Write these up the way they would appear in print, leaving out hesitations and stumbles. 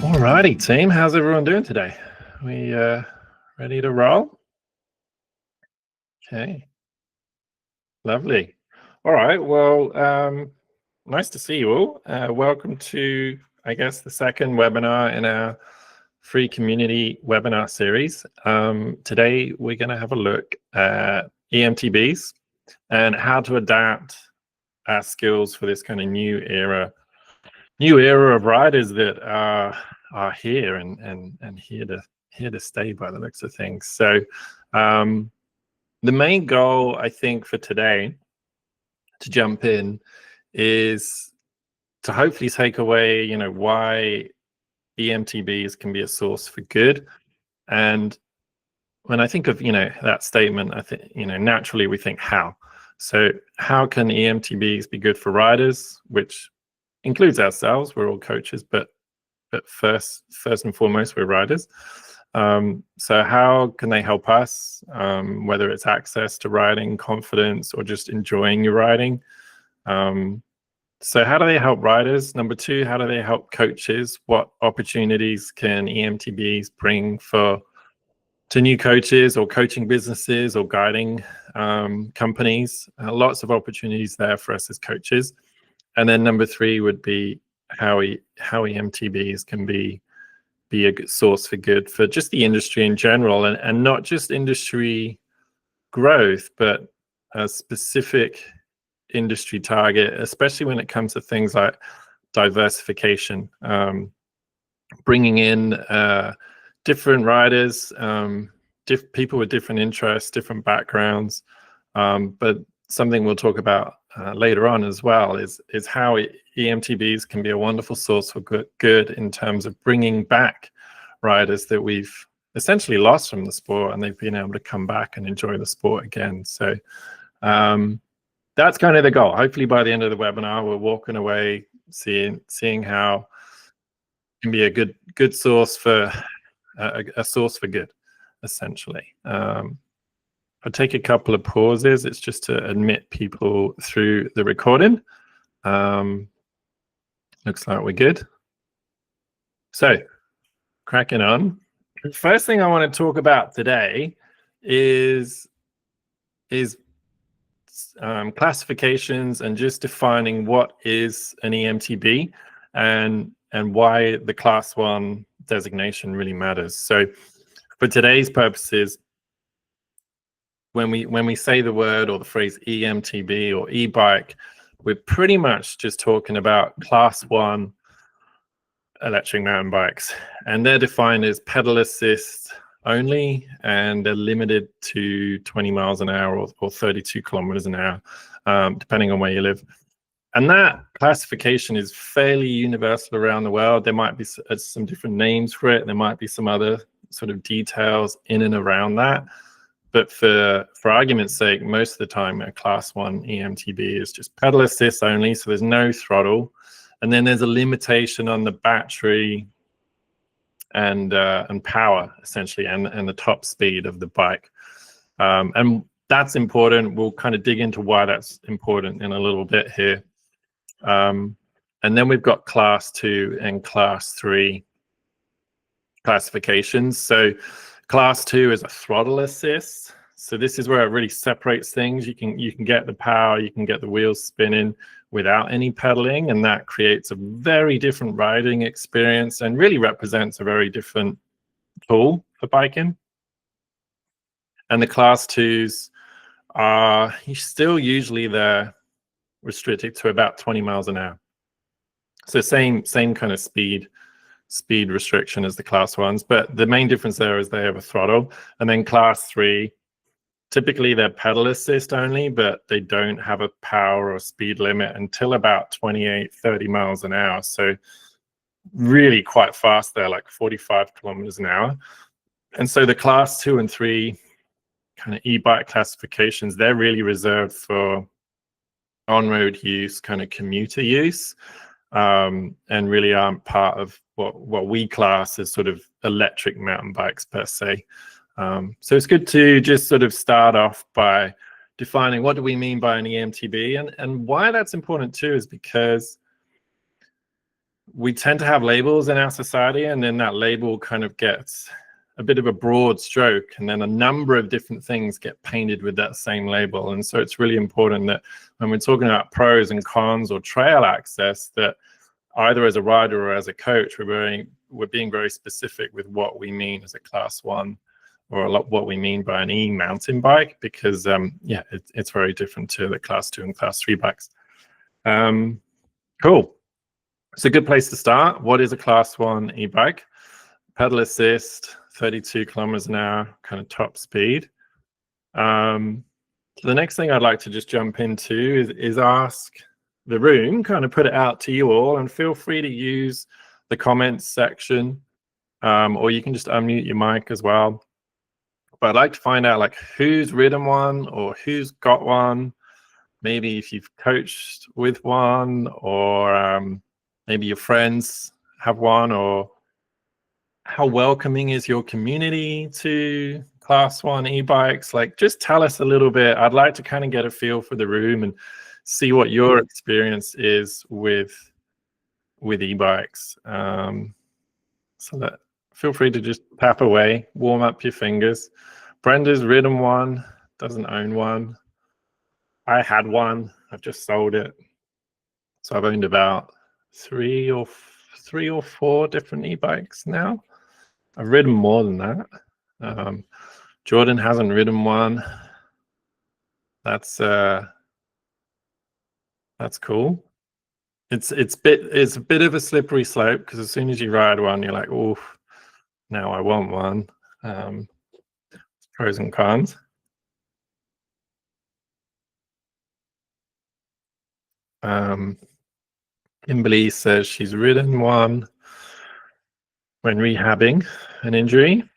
Alrighty, team. How's everyone doing today? We ready to roll? Okay. Lovely. All right. Well, nice to see you all. Welcome to, I guess, the second webinar in our free community webinar series. Today, we're going to have a look at E-MTBs and how to adapt our skills for this kind of new era of riders that are here and here to stay by the looks of things. So the main goal, I think, for today to jump in is to hopefully take away, why E-MTBs can be a source for good. And when I think of, that statement, I think, naturally we think how. So how can E-MTBs be good for riders, which includes ourselves? We're all coaches, but first and foremost, we're riders. So how can they help us, whether it's access to riding, confidence, or just enjoying your riding? So how do they help riders? Number two, how do they help coaches? What opportunities can E-MTBs bring to new coaches or coaching businesses or guiding companies? Lots of opportunities there for us as coaches. And then number three would be how E-MTBs can be a good source for good for just the industry in general, and not just industry growth, but a specific industry target, especially when it comes to things like diversification, bringing in different riders, people with different interests, different backgrounds, but something we'll talk about later on as well is how E-MTBs can be a wonderful source for good in terms of bringing back riders that we've essentially lost from the sport, and they've been able to come back and enjoy the sport again. So that's kind of the goal. Hopefully by the end of the webinar, we're walking away seeing how it can be a good source for a source for good, essentially. I'll take a couple of pauses. It's just to admit people through the recording. Looks like we're good. So, cracking on. The first thing I want to talk about today is classifications and just defining what is an E-MTB and why the Class 1 designation really matters. So, for today's purposes, when we say the word or the phrase E-MTB or e-bike, we're pretty much just talking about Class 1 electric mountain bikes, and they're defined as pedal assist only, and they're limited to 20 miles an hour or 32 kilometers an hour, depending on where you live. And that classification is fairly universal around the world. There might be some different names for it. There might be some other sort of details in and around that. But for argument's sake, most of the time a Class 1 E-MTB is just pedal assist only, so there's no throttle. And then there's a limitation on the battery and power, essentially, and the top speed of the bike. And that's important. We'll kind of dig into why that's important in a little bit here. And then we've got Class 2 and Class 3 classifications. So Class 2 is a throttle assist. So this is where it really separates things. You can get the power, you can get the wheels spinning without any pedaling, and that creates a very different riding experience and really represents a very different tool for biking. And the Class 2s are still usually they're restricted to about 20 miles an hour. So same kind of speed restriction as the Class 1s, but the main difference there is they have a throttle. And then Class 3, typically they're pedal assist only, but they don't have a power or speed limit until about 28, 30 miles an hour. So really quite fast there, like 45 kilometers an hour. And so the Class 2 and 3 kind of e-bike classifications, they're really reserved for on-road use, kind of commuter use, and really aren't part of what we class as sort of electric mountain bikes per se. So it's good to just sort of start off by defining what do we mean by an EMTB, and why that's important too is because we tend to have labels in our society, and then that label kind of gets a bit of a broad stroke, and then a number of different things get painted with that same label. And so it's really important that when we're talking about pros and cons or trail access, that either as a rider or as a coach, we're being very specific with what we mean as a class 1 or what we mean by an e-mountain bike, because yeah, it's very different to the class 2 and class 3 bikes. Cool. It's a good place to start. What is a class 1 e-bike? Pedal assist, 32 kilometers an hour, kind of top speed. The next thing I'd like to just jump into is ask the room, kind of put it out to you all, and feel free to use the comments section, or you can just unmute your mic as well. But I'd like to find out like who's ridden one or who's got one, maybe if you've coached with one, or maybe your friends have one, or how welcoming is your community to class 1 e-bikes? Like, just tell us a little bit. I'd like to kind of get a feel for the room and see what your experience is with e-bikes. So that feel free to just tap away, warm up your fingers. Brenda's ridden one, doesn't own one. I had one, I've just sold it. So I've owned about three or four different e-bikes now. I've ridden more than that. Jordan hasn't ridden one. That's cool. It's a bit of a slippery slope, because as soon as you ride one, you're like, oh, now I want one. Pros and cons. Kimberly says she's ridden one when rehabbing an injury,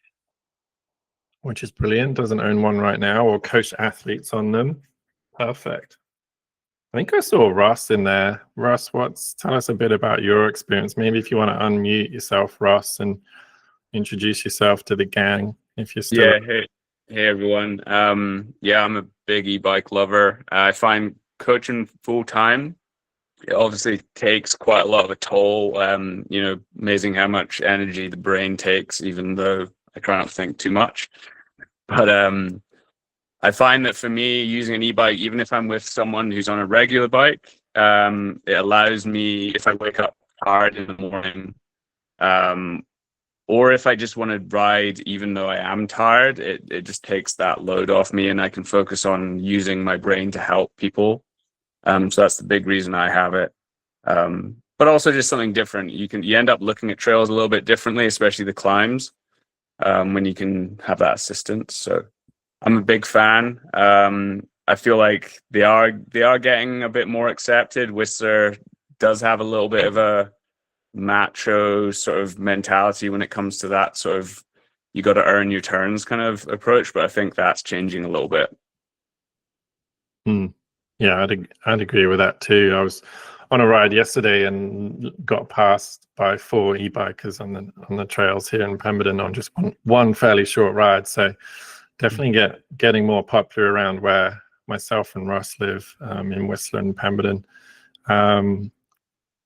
which is brilliant. Doesn't own one right now, or coached athletes on them. Perfect. I think I saw Ross in there. Ross, tell us a bit about your experience. Maybe if you want to unmute yourself, Ross, and introduce yourself to the gang, if you're still. Yeah, hey everyone. Yeah, I'm a big e-bike lover. I find coaching full time, it obviously takes quite a lot of a toll. You know, amazing how much energy the brain takes, even though I try not to think too much. But I find that for me, using an e-bike, even if I'm with someone who's on a regular bike, it allows me, if I wake up tired in the morning, or if I just want to ride, even though I am tired, it just takes that load off me, and I can focus on using my brain to help people. So that's the big reason I have it. But also just something different. You end up looking at trails a little bit differently, especially the climbs, when you can have that assistance. So I'm a big fan. I feel like they are getting a bit more accepted. Whistler does have a little bit of a macho sort of mentality when it comes to that sort of you got to earn your turns kind of approach, but I think that's changing a little bit. Yeah, I'd agree with that too. I was on a ride yesterday and got passed by 4 e-bikers on the trails here in Pemberton on just one fairly short ride. So definitely getting more popular around where myself and Ross live, in Whistler and Pemberton.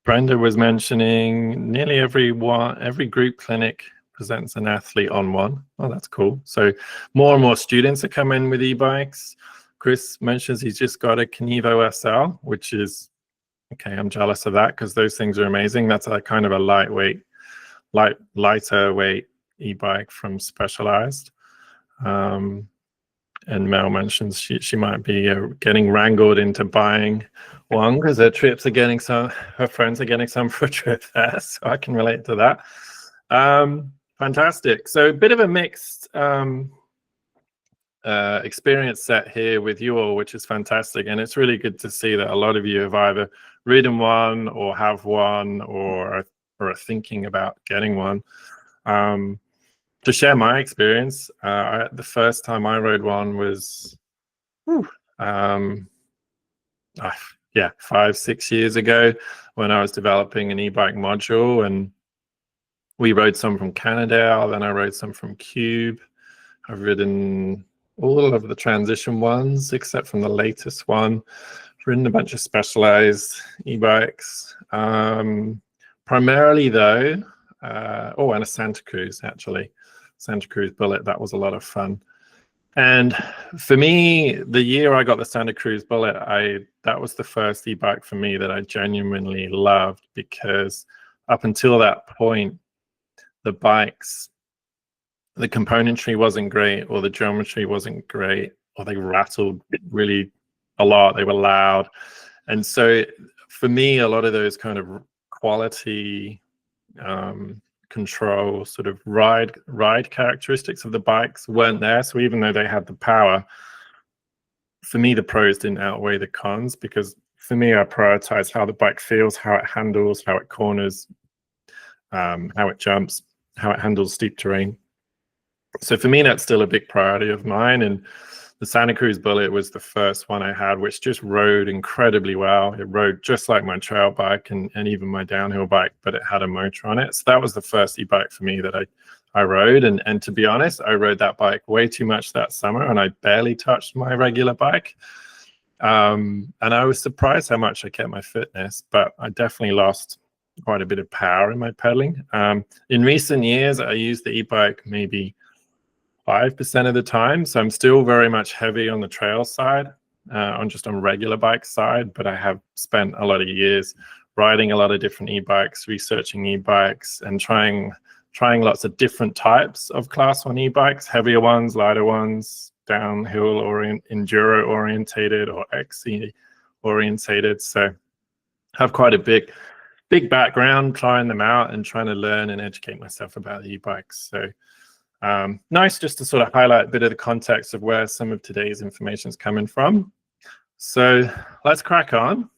Brenda was mentioning nearly every group clinic presents an athlete on one. Oh, that's cool. So more and more students are coming with e-bikes. Chris mentions he's just got a Kenevo SL, which is, okay, I'm jealous of that because those things are amazing. That's a kind of a lighter weight e-bike from Specialized. And Mel mentions she might be getting wrangled into buying one because her friends are getting some for a trip there, so I can relate to that. Fantastic. So a bit of a mixed experience set here with you all, which is fantastic, and it's really good to see that a lot of you have either ridden one or have one or are thinking about getting one. To share my experience, the first time I rode one was 5-6 years ago when I was developing an e-bike module, and we rode some from Cannondale, then I rode some from Cube, I've ridden all of the transition ones except from the latest one. I've ridden a bunch of specialized e-bikes. Primarily though, and a Santa Cruz actually. Santa Cruz Bullet, that was a lot of fun. And for me, the year I got the Santa Cruz Bullet, that was the first e-bike for me that I genuinely loved, because up until that point, the bikes, the componentry wasn't great, or the geometry wasn't great, or they rattled really a lot, they were loud. And so for me, a lot of those kind of quality control, sort of ride characteristics of the bikes weren't there. So even though they had the power, for me the pros didn't outweigh the cons, because for me I prioritize how the bike feels, how it handles, how it corners, how it jumps, how it handles steep terrain. So for me that's still a big priority of mine. And the Santa Cruz Bullet was the first one I had, which just rode incredibly well. It rode just like my trail bike and even my downhill bike, but it had a motor on it. So that was the first e-bike for me that I rode. And to be honest, I rode that bike way too much that summer, and I barely touched my regular bike. And I was surprised how much I kept my fitness, but I definitely lost quite a bit of power in my pedaling. In recent years, I used the e-bike maybe 5% of the time. So I'm still very much heavy on the trail side, on regular bike side, but I have spent a lot of years riding a lot of different e-bikes, researching e-bikes, and trying lots of different types of class 1 e-bikes, heavier ones, lighter ones, downhill or enduro orientated or XC orientated. So I have quite a big background trying them out and trying to learn and educate myself about the e-bikes. So nice just to sort of highlight a bit of the context of where some of today's information is coming from. So let's crack on.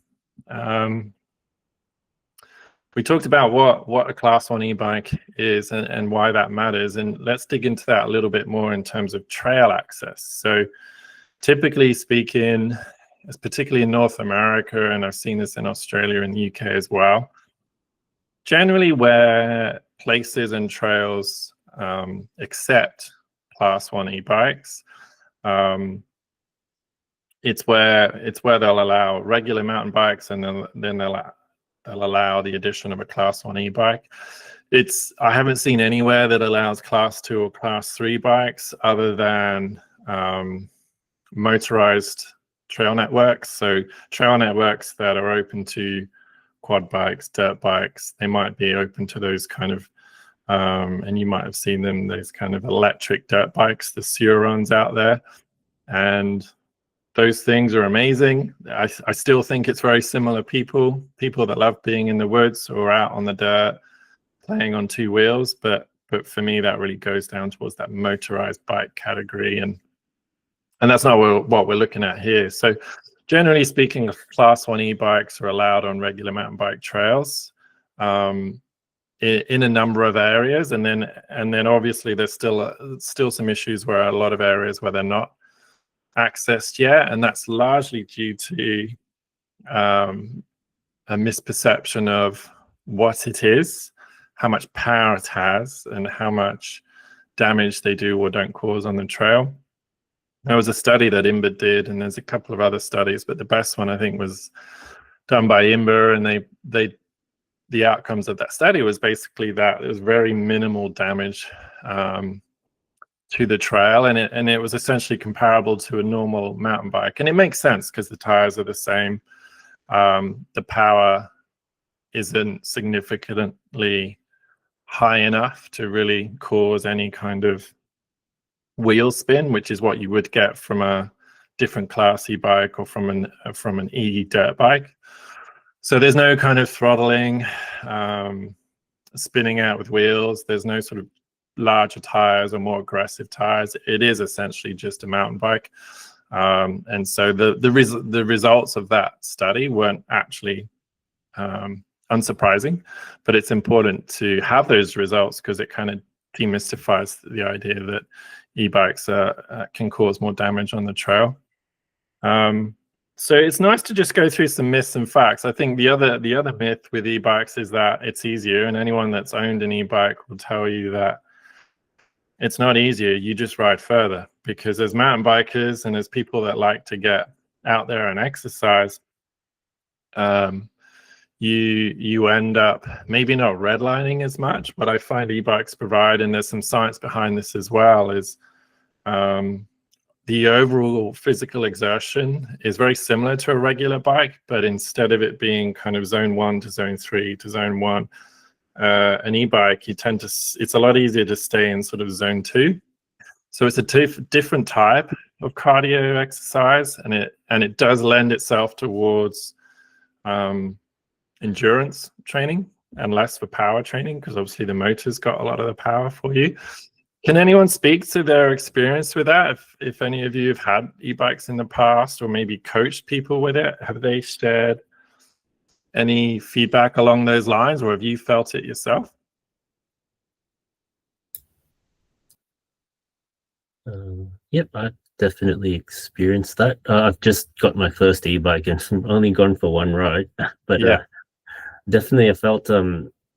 We talked about what a class 1 e-bike is and why that matters, and let's dig into that a little bit more in terms of trail access. So typically speaking, particularly in North America, and I've seen this in Australia and the UK as well, generally where places and trails accept class 1 e-bikes, it's where they'll allow regular mountain bikes, and then they'll allow the addition of a class 1 e-bike. I haven't seen anywhere that allows class 2 or class 3 bikes other than motorized trail networks. So trail networks that are open to quad bikes, dirt bikes, they might be open to those kind of and you might have seen them, those kind of electric dirt bikes, the Surons out there. And those things are amazing. I still think it's very similar people that love being in the woods or out on the dirt, playing on 2 wheels. But for me, that really goes down towards that motorized bike category. And that's not what we're looking at here. So generally speaking, class 1 e-bikes are allowed on regular mountain bike trails. In a number of areas, and then obviously there's still some issues where a lot of areas where they're not accessed yet, and that's largely due to a misperception of what it is, how much power it has, and how much damage they do or don't cause on the trail. There was a study that IMBA did, and there's a couple of other studies, but the best one I think was done by IMBA, and the outcomes of that study was basically that there was very minimal damage to the trail, and it was essentially comparable to a normal mountain bike. And it makes sense because the tires are the same. The power isn't significantly high enough to really cause any kind of wheel spin, which is what you would get from a different class e-bike or from an e-dirt bike. So there's no kind of throttling, spinning out with wheels. There's no sort of larger tires or more aggressive tires. It is essentially just a mountain bike. And so the results of that study weren't actually unsurprising, but it's important to have those results because it kind of demystifies the idea that e-bikes can cause more damage on the trail. So it's nice to just go through some myths and facts. I think the other myth with e-bikes is that it's easier, and anyone that's owned an e-bike will tell you that it's not easier. You just ride further, because as mountain bikers and as people that like to get out there and exercise, you end up maybe not redlining as much. What I find e-bikes provide, and there's some science behind this as well, is the overall physical exertion is very similar to a regular bike, but instead of it being kind of zone 1 to zone 3 to zone 1, an e-bike, it's a lot easier to stay in sort of zone 2. So it's a different type of cardio exercise, and it does lend itself towards endurance training and less for power training, because obviously the motor's got a lot of the power for you. Can anyone speak to their experience with that? If any of you have had e-bikes in the past, or maybe coached people with it, have they shared any feedback along those lines, or have you felt it yourself? Yep, I've definitely experienced that. I've just got my first e-bike and only gone for one ride, but Yeah. Definitely I felt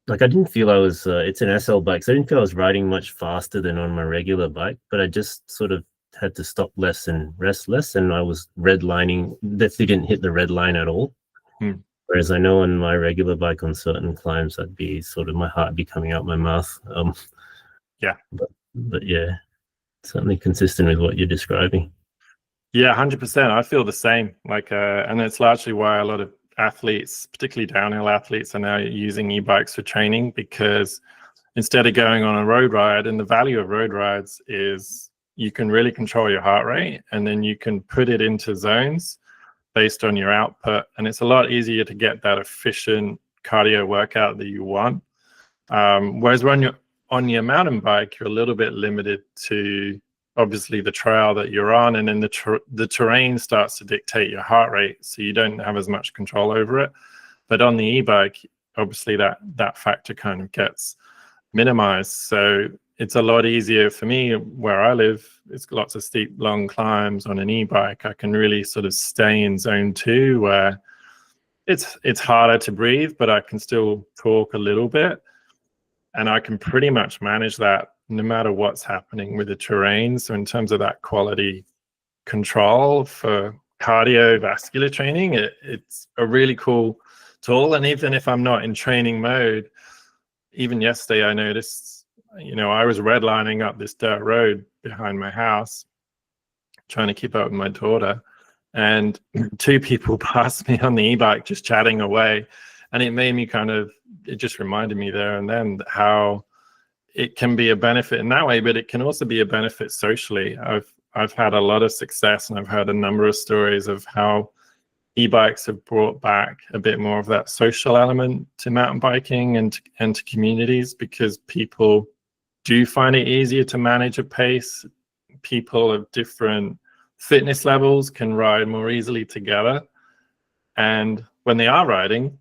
like I didn't feel I was it's an SL bike, so I didn't feel I was riding much faster than on my regular bike, but I just sort of had to stop less and rest less, and I was redlining. Definitely didn't hit the red line at all. Whereas I know on my regular bike on certain climbs, I'd be sort of, my heart would be coming out my mouth. Yeah. But yeah, certainly consistent with what you're describing. Yeah, 100%. I feel the same. Like, and it's largely why a lot of athletes, particularly downhill athletes, are now using e-bikes for training, because instead of going on a road ride, and the value of road rides is you can really control your heart rate, and then you can put it into zones based on your output, and it's a lot easier to get that efficient cardio workout that you want. Whereas when you're on your mountain bike, you're a little bit limited to obviously the trail that you're on, and then the terrain starts to dictate your heart rate, so you don't have as much control over it. But on the e-bike, obviously that factor kind of gets minimized. So it's a lot easier for me where I live. It's lots of steep, long climbs. On an e-bike, I can really sort of stay in zone 2, where it's harder to breathe, but I can still talk a little bit, and I can pretty much manage that no matter what's happening with the terrain. So in terms of that quality control for cardiovascular training, it's a really cool tool. And even if I'm not in training mode, even yesterday I noticed, I was redlining up this dirt road behind my house, trying to keep up with my daughter, and 2 people passed me on the e-bike just chatting away, and it just reminded me there and then how it can be a benefit in that way, but it can also be a benefit socially. I've had a lot of success, and I've heard a number of stories of how e-bikes have brought back a bit more of that social element to mountain biking and to communities, because people do find it easier to manage a pace. People of different fitness levels can ride more easily together, and when they are riding,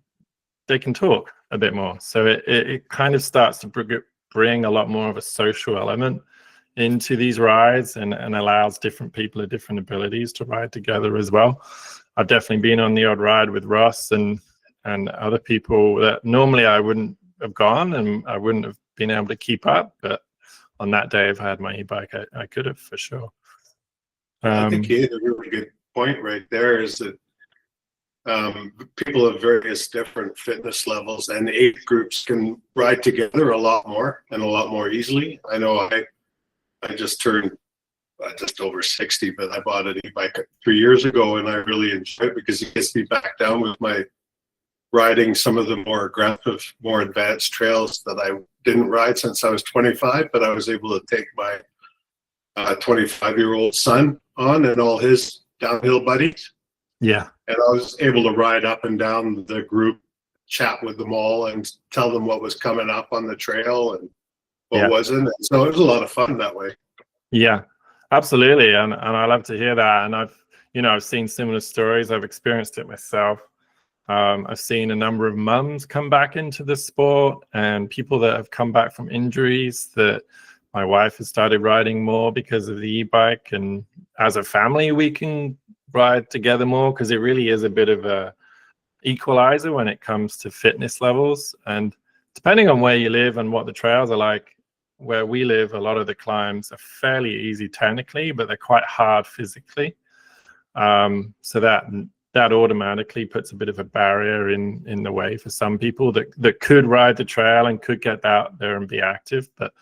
they can talk a bit more. So it kind of starts to bring a lot more of a social element into these rides, and allows different people of different abilities to ride together as well. I've definitely been on the odd ride with Ross and other people that normally I wouldn't have gone, and I wouldn't have been able to keep up, but on that day, if I had my e-bike, I could have, for sure. I think you hit a really good point right there, is that people of various different fitness levels and age groups can ride together a lot more and a lot more easily. I know I just turned just over 60, but I bought an e-bike 3 years ago, and I really enjoy it because it gets me back down with my riding some of the more aggressive, more advanced trails that I didn't ride since I was 25, but I was able to take my 25-year-old son on and all his downhill buddies. Yeah. And I was able to ride up and down the group, chat with them all, and tell them what was coming up on the trail and what wasn't. And so it was a lot of fun that way. Yeah, absolutely. And I love to hear that. And I've seen similar stories. I've experienced it myself. I've seen a number of mums come back into the sport, and people that have come back from injuries, that my wife has started riding more because of the e-bike. And as a family, we can ride together more, because it really is a bit of a equalizer when it comes to fitness levels. And depending on where you live and what the trails are like, where we live, a lot of the climbs are fairly easy technically, but they're quite hard physically. So that automatically puts a bit of a barrier in the way for some people that could ride the trail and could get out there and be active, but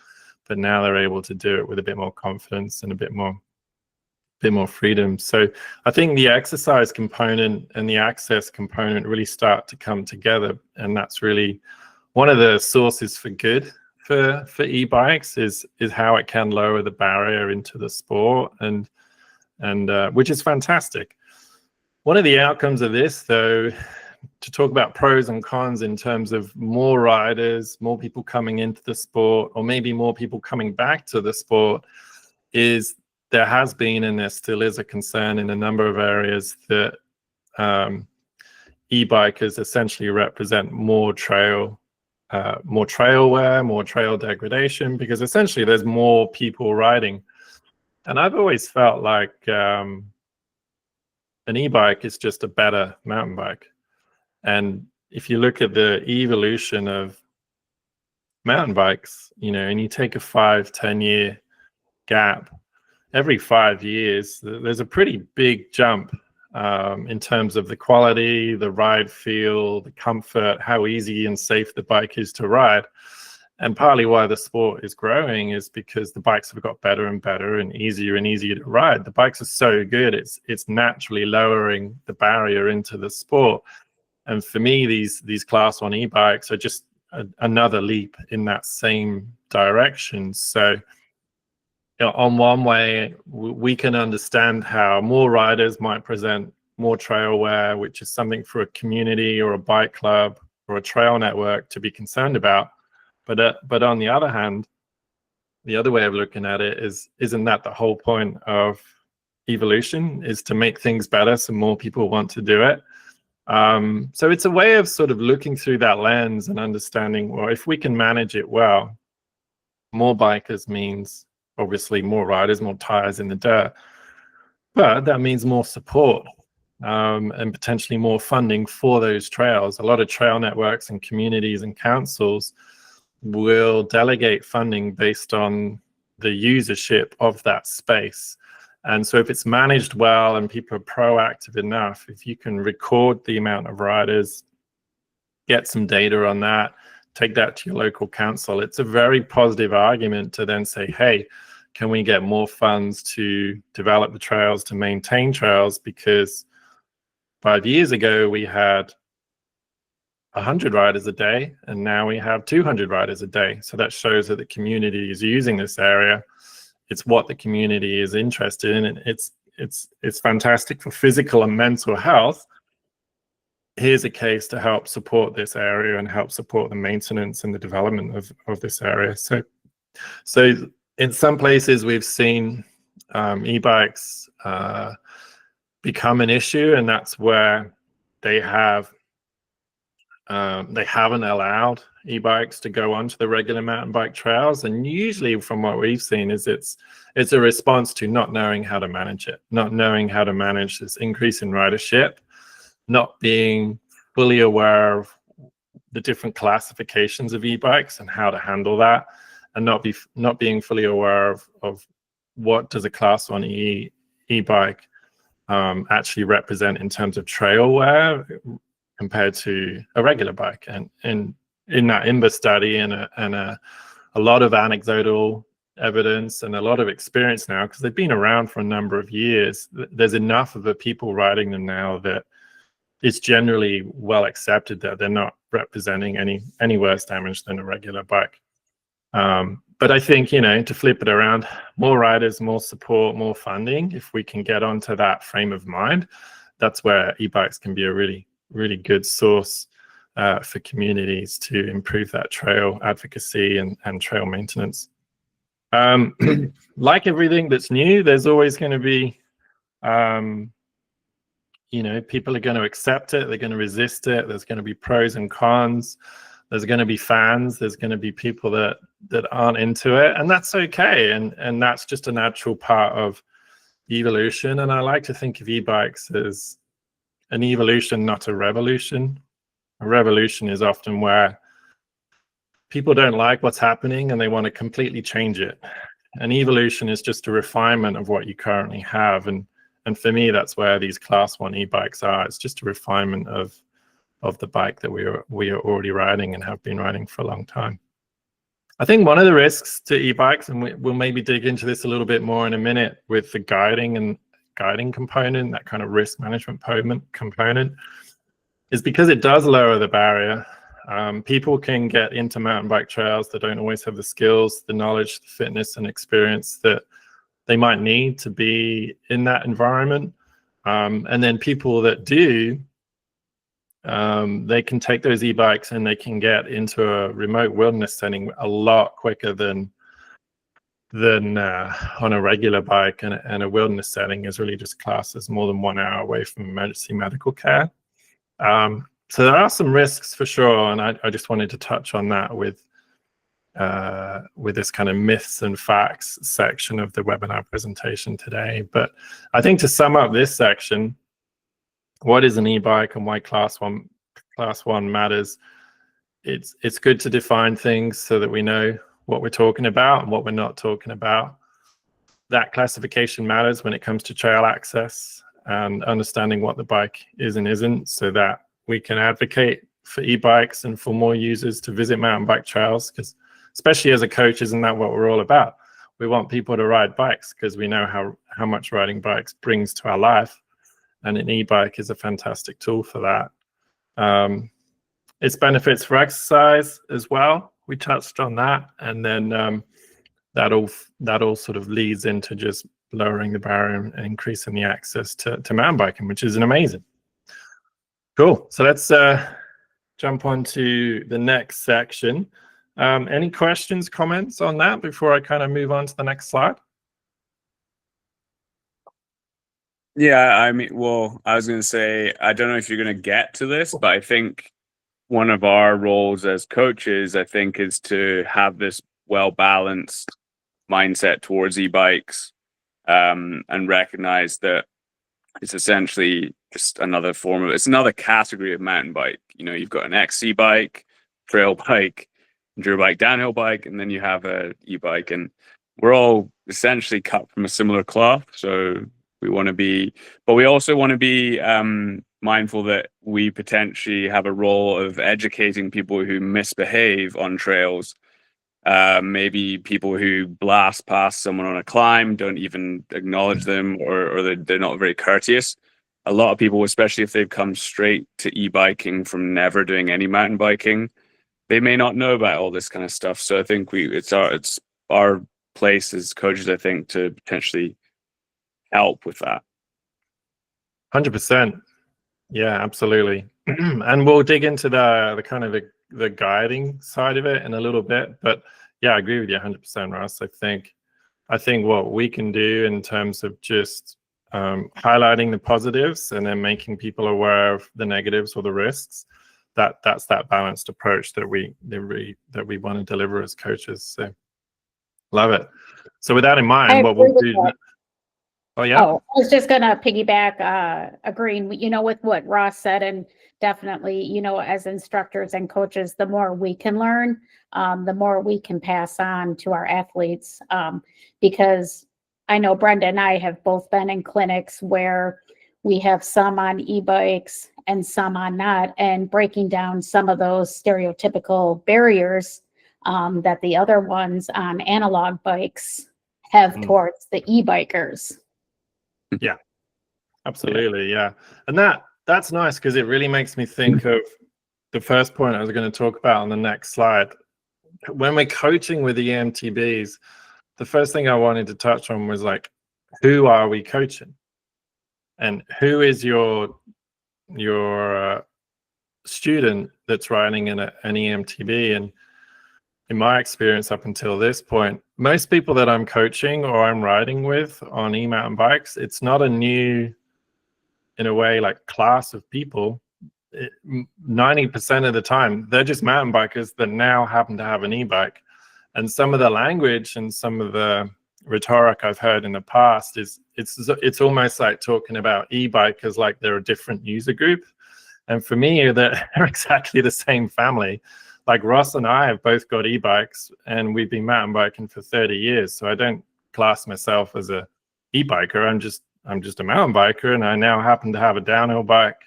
now they're able to do it with a bit more confidence and a bit more freedom. So I think the exercise component and the access component really start to come together, and that's really one of the sources for good for e-bikes is how it can lower the barrier into the sport, and which is fantastic. One of the outcomes of this, though, to talk about pros and cons in terms of more riders, more people coming into the sport, or maybe more people coming back to the sport, is there has been and there still is a concern in a number of areas that e-bikers essentially represent more trail wear, more trail degradation, because essentially there's more people riding. And I've always felt like an e-bike is just a better mountain bike. And if you look at the evolution of mountain bikes, and you take a 5-10 year gap, every 5 years, there's a pretty big jump in terms of the quality, the ride feel, the comfort, how easy and safe the bike is to ride. And partly why the sport is growing is because the bikes have got better and better and easier to ride. The bikes are so good, it's naturally lowering the barrier into the sport. And for me, these Class 1 e-bikes are just another leap in that same direction. So on one way, we can understand how more riders might present more trail wear, which is something for a community or a bike club or a trail network to be concerned about. But on the other hand, the other way of looking at it isn't that the whole point of evolution, is to make things better so more people want to do it? So it's a way of sort of looking through that lens and understanding, well, if we can manage it well, more bikers means obviously more riders, more tires in the dirt, but that means more support and potentially more funding for those trails. A lot of trail networks and communities and councils will delegate funding based on the usership of that space. And so if it's managed well and people are proactive enough, if you can record the amount of riders, get some data on that, take that to your local council, it's a very positive argument to then say, hey, can we get more funds to develop the trails, to maintain trails? Because 5 years ago, we had 100 riders a day, and now we have 200 riders a day. So that shows that the community is using this area. It's what the community is interested in, and it's fantastic for physical and mental health. Here's a case to help support this area and help support the maintenance and the development of this area. So in some places we've seen e-bikes become an issue, and that's where they haven't allowed e-bikes to go onto the regular mountain bike trails. And usually from what we've seen is it's a response to not knowing how to manage it, not knowing how to manage this increase in ridership, not being fully aware of the different classifications of e-bikes and how to handle that, and not being fully aware of what does a Class 1 e-bike actually represent in terms of trail wear compared to a regular bike. And in that IMBA study and a lot of anecdotal evidence and a lot of experience now, because they've been around for a number of years, there's enough of the people riding them now that it's generally well accepted that they're not representing any worse damage than a regular bike. But I think, to flip it around, more riders, more support, more funding, if we can get onto that frame of mind, that's where e-bikes can be a really, really good source for communities to improve that trail advocacy and trail maintenance. Like everything that's new, there's always going to be, people are going to accept it, they're going to resist it, there's going to be pros and cons, there's going to be fans, there's going to be people that aren't into it, and that's okay, and that's just a natural part of evolution. And I like to think of e-bikes as an evolution, not a revolution. A revolution is often where people don't like what's happening and they want to completely change it. And evolution is just a refinement of what you currently have. And for me, that's where these class 1 e-bikes are. It's just a refinement of the bike that we are already riding and have been riding for a long time. I think one of the risks to e-bikes, and we'll maybe dig into this a little bit more in a minute with the guiding component, that kind of risk management component, is because it does lower the barrier. People can get into mountain bike trails that don't always have the skills, the knowledge, the fitness and experience that they might need to be in that environment. And then people that do, they can take those e-bikes and they can get into a remote wilderness setting a lot quicker than on a regular bike. And a wilderness setting is really just classed as more than 1 hour away from emergency medical care. So there are some risks for sure, and I just wanted to touch on that with this kind of myths and facts section of the webinar presentation today. But I think to sum up this section, what is an e-bike and why class one matters? It's good to define things so that we know what we're talking about and what we're not talking about. That classification matters when it comes to trail access and understanding what the bike is and isn't, so that we can advocate for e-bikes and for more users to visit mountain bike trails, because especially as a coach, isn't that what we're all about? We want people to ride bikes because we know how much riding bikes brings to our life, and an e-bike is a fantastic tool for that. Its benefits for exercise as well, we touched on that, and then that all sort of leads into just lowering the barrier and increasing the access to mountain biking, which is amazing. Cool. So let's jump on to the next section. Any questions, comments on that before I kind of move on to the next slide? Yeah, I mean, well, I was going to say, I don't know if you're going to get to this, but I think one of our roles as coaches, I think, is to have this well-balanced mindset towards e-bikes, and recognize that it's essentially just another it's another category of mountain bike. You know, you've got an XC bike, trail bike, enduro bike, downhill bike, and then you have a e-bike, and we're all essentially cut from a similar cloth. So we want to be, but we also want to be mindful that we potentially have a role of educating people who misbehave on trails. Maybe people who blast past someone on a climb, don't even acknowledge them, or they're not very courteous. A lot of people, especially if they've come straight to e-biking from never doing any mountain biking, they may not know about all this kind of stuff. So I think it's our place as coaches, I think, to potentially help with that. 100%. Yeah, absolutely. And we'll dig into the kind of the guiding side of it in a little bit, but yeah, I agree with you 100%, Ross. I think what we can do in terms of just highlighting the positives and then making people aware of the negatives or the risks, that's that balanced approach that we want to deliver as coaches. So love it. So with that in mind, what we'll do. Oh yeah. Oh, I was just gonna piggyback, agreeing, with what Ross said, and definitely, as instructors and coaches, the more we can learn, the more we can pass on to our athletes. Because I know Brenda and I have both been in clinics where we have some on e-bikes and some on not, and breaking down some of those stereotypical barriers that the other ones on analog bikes have towards the e-bikers. Yeah, absolutely. Yeah. And that's nice, because it really makes me think of the first point I was going to talk about on the next slide. When we're coaching with the EMTBs, the first thing I wanted to touch on was like, who are we coaching? And who is your student that's riding an EMTB? And in my experience up until this point, most people that I'm coaching or I'm riding with on e-mountain bikes, it's not a new, in a way, like class of people. 90% of the time, they're just mountain bikers that now happen to have an e-bike. And some of the language and some of the rhetoric I've heard in the past is it's almost like talking about e-bikers like they're a different user group. And for me, they're exactly the same family. like Ross and I have both got e-bikes, and we've been mountain biking for 30 years. So I don't class myself as a e-biker. I'm just a mountain biker, and I now happen to have a downhill bike,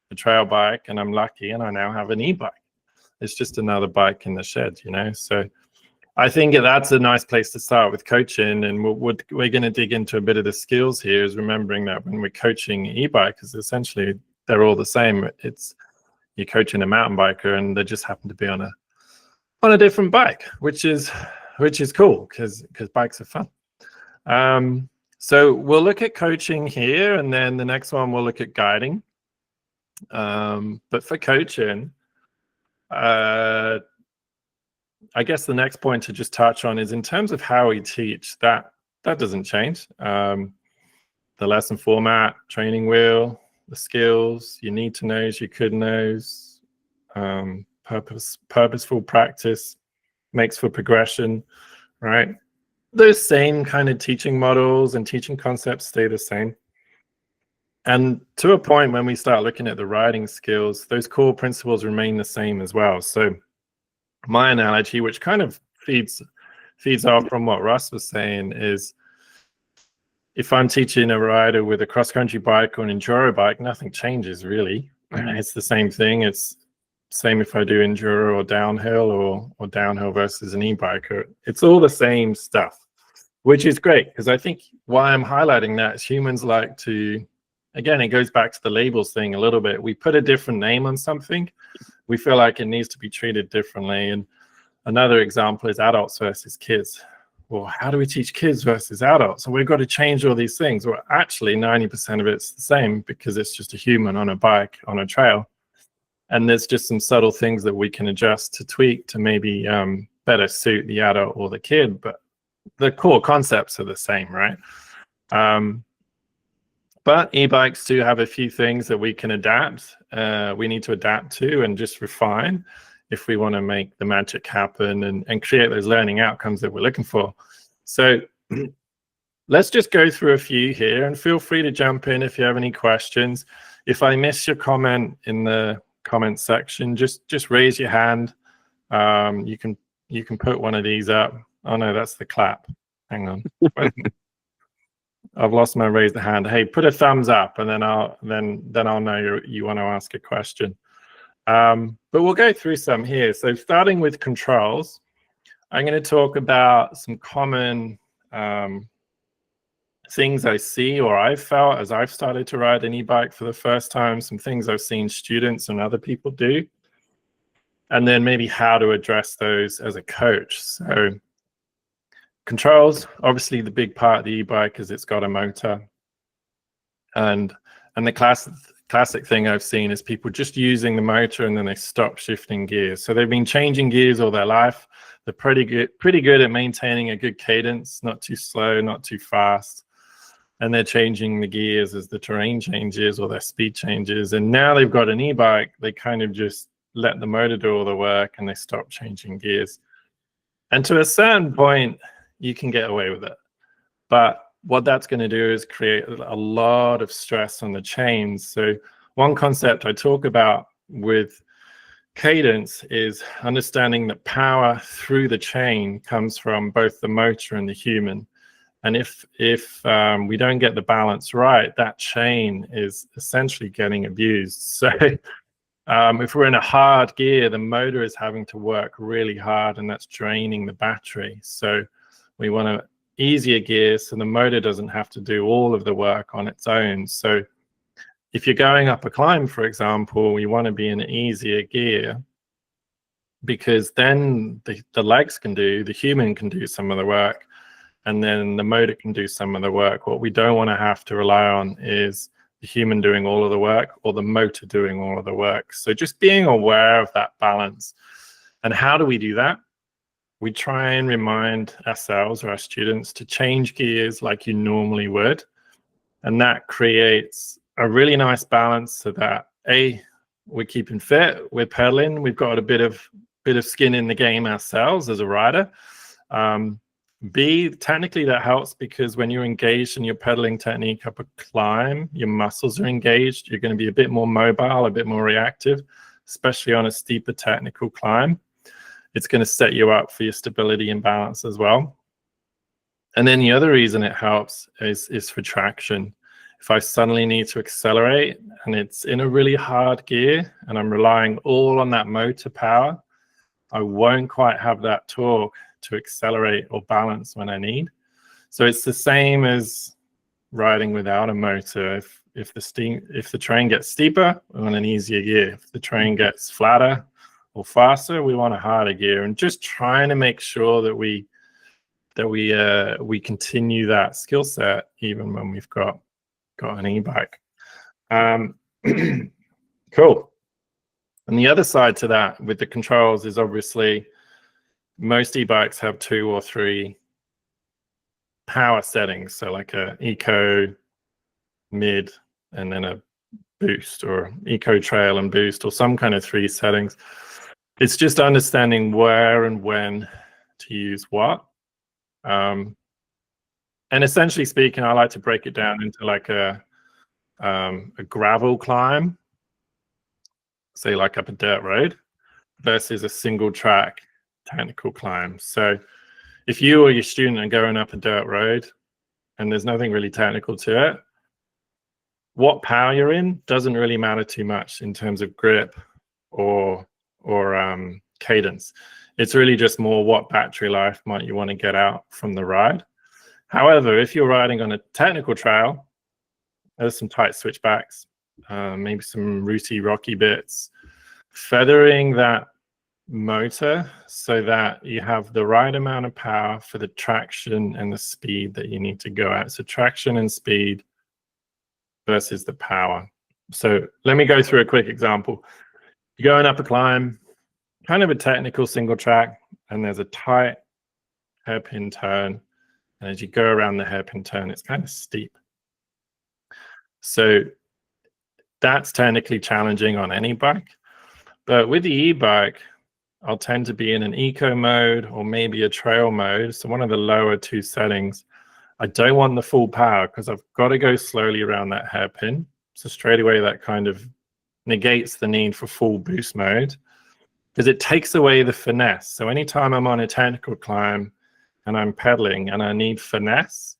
a trail bike, and I'm lucky, and I now have an e-bike. It's just another bike in the shed, you know. So I think that's a nice place to start with coaching, and we're going to dig into a bit of the skills here, is remembering that when we're coaching e-bikers, essentially they're all the same. It's you're coaching a mountain biker, and they just happen to be on a different bike, which is cool because bikes are fun. So we'll look at coaching here, and then the next one we'll look at guiding. But for coaching, I guess the next point to just touch on is in terms of how we teach, that doesn't change. The lesson format, training wheel, the skills, your need to knows, your could knows, purposeful practice makes for progression, right? Those same kind of teaching models and teaching concepts stay the same. And to a point, when we start looking at the riding skills, those core principles remain the same as well. So my analogy, which kind of feeds off from what Ross was saying, is if I'm teaching a rider with a cross-country bike or an enduro bike, nothing changes really. It's the same thing. It's same if I do enduro or downhill or downhill versus an e-biker. It's all the same stuff, which is great, because I think why I'm highlighting that is humans like to, again, it goes back to the labels thing a little bit. We put a different name on something, we feel like it needs to be treated differently. And another example is adults versus kids. Well, how do we teach kids versus adults? And we've got to change all these things. Well, actually, 90% of it's the same, because it's just a human on a bike on a trail. And there's just some subtle things that we can adjust to tweak to maybe better suit the adult or the kid. But the core concepts are the same, right? But e-bikes do have a few things that we can adapt. We need to adapt to and just refine if we want to make the magic happen and create those learning outcomes that we're looking for. So let's just go through a few here, and feel free to jump in if you have any questions. If I miss your comment in the comment section, just raise your hand. You can put one of these up. Oh no, that's the clap. Hang on. I've lost my raise the hand. Hey, put a thumbs up, and then I'll know you want to ask a question. But we'll go through some here. So starting with controls, I'm going to talk about some common things I see or I've felt as I've started to ride an e-bike for the first time, some things I've seen students and other people do, and then maybe how to address those as a coach. So controls, obviously the big part of the e-bike is it's got a motor. And the classic thing I've seen is people just using the motor and then they stop shifting gears. So they've been changing gears all their life. They're pretty good at maintaining a good cadence, not too slow, not too fast. And they're changing the gears as the terrain changes or their speed changes. And now they've got an e-bike, they kind of just let the motor do all the work and they stop changing gears. And to a certain point, you can get away with it. But what that's going to do is create a lot of stress on the chains. So one concept I talk about with cadence is understanding that power through the chain comes from both the motor and the human. And if we don't get the balance right, that chain is essentially getting abused. So if we're in a hard gear, the motor is having to work really hard, and that's draining the battery. So we want an easier gear so the motor doesn't have to do all of the work on its own. So if you're going up a climb, for example, you want to be in an easier gear, because then the legs can do, the human can do some of the work, and then the motor can do some of the work. What we don't want to have to rely on is the human doing all of the work or the motor doing all of the work. So just being aware of that balance. And how do we do that? We try and remind ourselves or our students to change gears like you normally would. And that creates a really nice balance so that A, we're keeping fit, we're pedaling, we've got a bit of skin in the game ourselves as a rider. B, technically that helps because when you're engaged in your pedaling technique up a climb, your muscles are engaged. You're going to be a bit more mobile, a bit more reactive, especially on a steeper technical climb. it's going to set you up for your stability and balance as well. And then the other reason it helps is for traction. If I suddenly need to accelerate and it's in a really hard gear and I'm relying all on that motor power, I won't quite have that torque to accelerate or balance when I need. So it's the same as riding without a motor. If the terrain gets steeper, we want an easier gear. If the terrain gets flatter or faster, we want a harder gear. And just trying to make sure that we continue that skill set even when we've got an e-bike. Cool. And the other side to that with the controls is obviously most e-bikes have 2 or 3 power settings. So like a eco, mid, and then a boost, or eco trail and boost, or some kind of 3 settings. It's just understanding where and when to use what. And essentially speaking, I like to break it down into like a gravel climb, say like up a dirt road, versus a single track technical climb. So if you or your student are going up a dirt road and there's nothing really technical to it, what power you're in doesn't really matter too much in terms of grip or cadence. It's really just more what battery life might you want to get out from the ride. However, if you're riding on a technical trail, there's some tight switchbacks, maybe some rooty, rocky bits. Feathering that motor so that you have the right amount of power for the traction and the speed that you need to go at. So traction and speed versus the power. So let me go through a quick example. You're going up a climb, kind of a technical single track, and there's a tight hairpin turn. And as you go around the hairpin turn, it's kind of steep. So that's technically challenging on any bike. But with the e-bike, I'll tend to be in an eco mode or maybe a trail mode. So one of the lower 2 settings. I don't want the full power because I've got to go slowly around that hairpin. So straight away, that kind of negates the need for full boost mode because it takes away the finesse. So anytime I'm on a technical climb and I'm pedaling and I need finesse,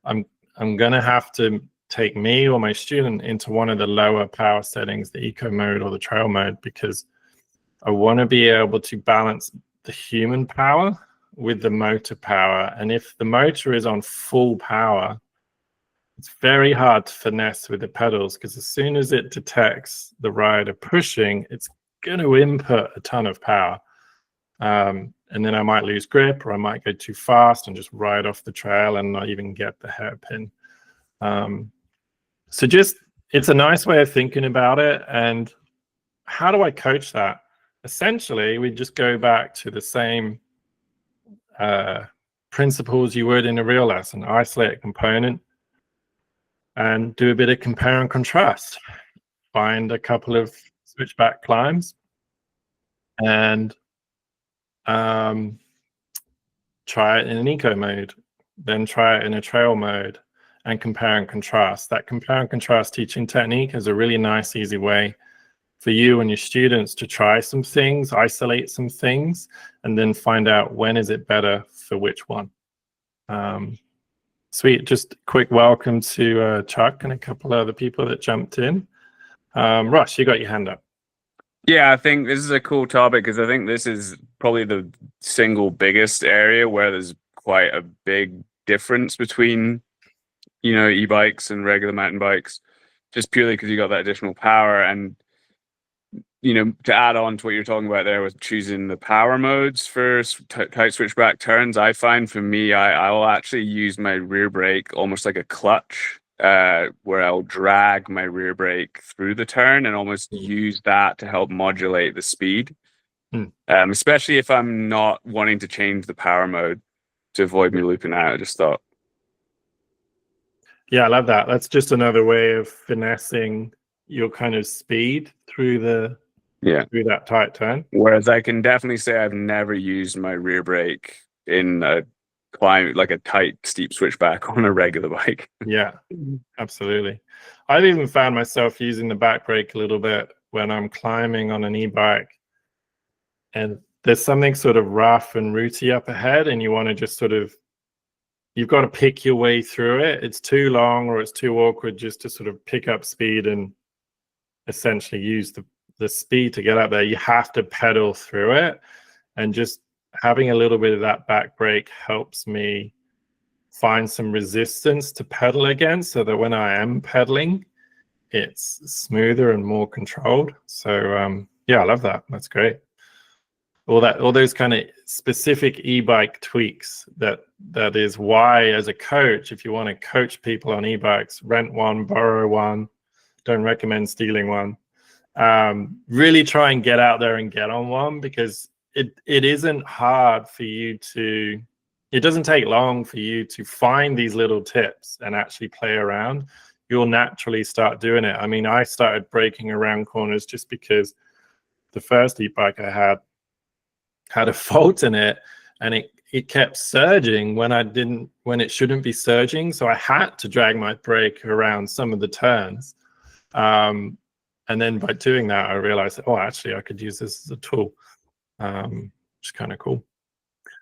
I'm going to have to take me or my student into one of the lower power settings, the eco mode or the trail mode, because I want to be able to balance the human power with the motor power. And if the motor is on full power, it's very hard to finesse with the pedals because as soon as it detects the rider pushing, it's going to input a ton of power. And then I might lose grip, or I might go too fast and just ride off the trail and not even get the hairpin. So just, it's a nice way of thinking about it. And how do I coach that? Essentially, we just go back to the same principles you would in a real lesson. Isolate a component and do a bit of compare and contrast. Find a couple of switchback climbs and try it in an eco mode, then try it in a trail mode and compare and contrast. That compare and contrast teaching technique is a really nice, easy way for you and your students to try some things, isolate some things, and then find out when is it better for which one. Sweet. Just a quick welcome to Chuck and a couple of other people that jumped in. Ross, you got your hand up. Yeah, I think this is a cool topic because I think this is probably the single biggest area where there's quite a big difference between, you know, e-bikes and regular mountain bikes, just purely because you got that additional power. And you know, to add on to what you're talking about there with choosing the power modes for tight switchback turns, I find for me, I will actually use my rear brake almost like a clutch, where I'll drag my rear brake through the turn and almost use that to help modulate the speed. Especially if I'm not wanting to change the power mode to avoid me looping out. I just thought. Yeah, I love that. That's just another way of finessing your kind of speed through through that tight turn. Whereas I can definitely say I've never used my rear brake in a climb, like a tight, steep switchback on a regular bike. Yeah, absolutely. I've even found myself using the back brake a little bit when I'm climbing on an e-bike and there's something sort of rough and rooty up ahead, and you want to just sort of, you've got to pick your way through it. It's too long or it's too awkward just to sort of pick up speed and essentially use the speed to get up there. You have to pedal through it, and just having a little bit of that back brake helps me find some resistance to pedal again, so that when I am pedaling, it's smoother and more controlled. So yeah, I love that. That's great. All those kind of specific e-bike tweaks, that is why, as a coach, if you want to coach people on e-bikes, rent one, borrow one, don't recommend stealing one. Really try and get out there and get on one, because it isn't hard for you to, it doesn't take long for you to find these little tips and actually play around. You'll naturally start doing it. I mean, I started braking around corners just because the first e-bike I had a fault in it, and it kept surging when it shouldn't be surging. So I had to drag my brake around some of the turns. And then by doing that, I realized, oh, actually I could use this as a tool, which is kind of cool.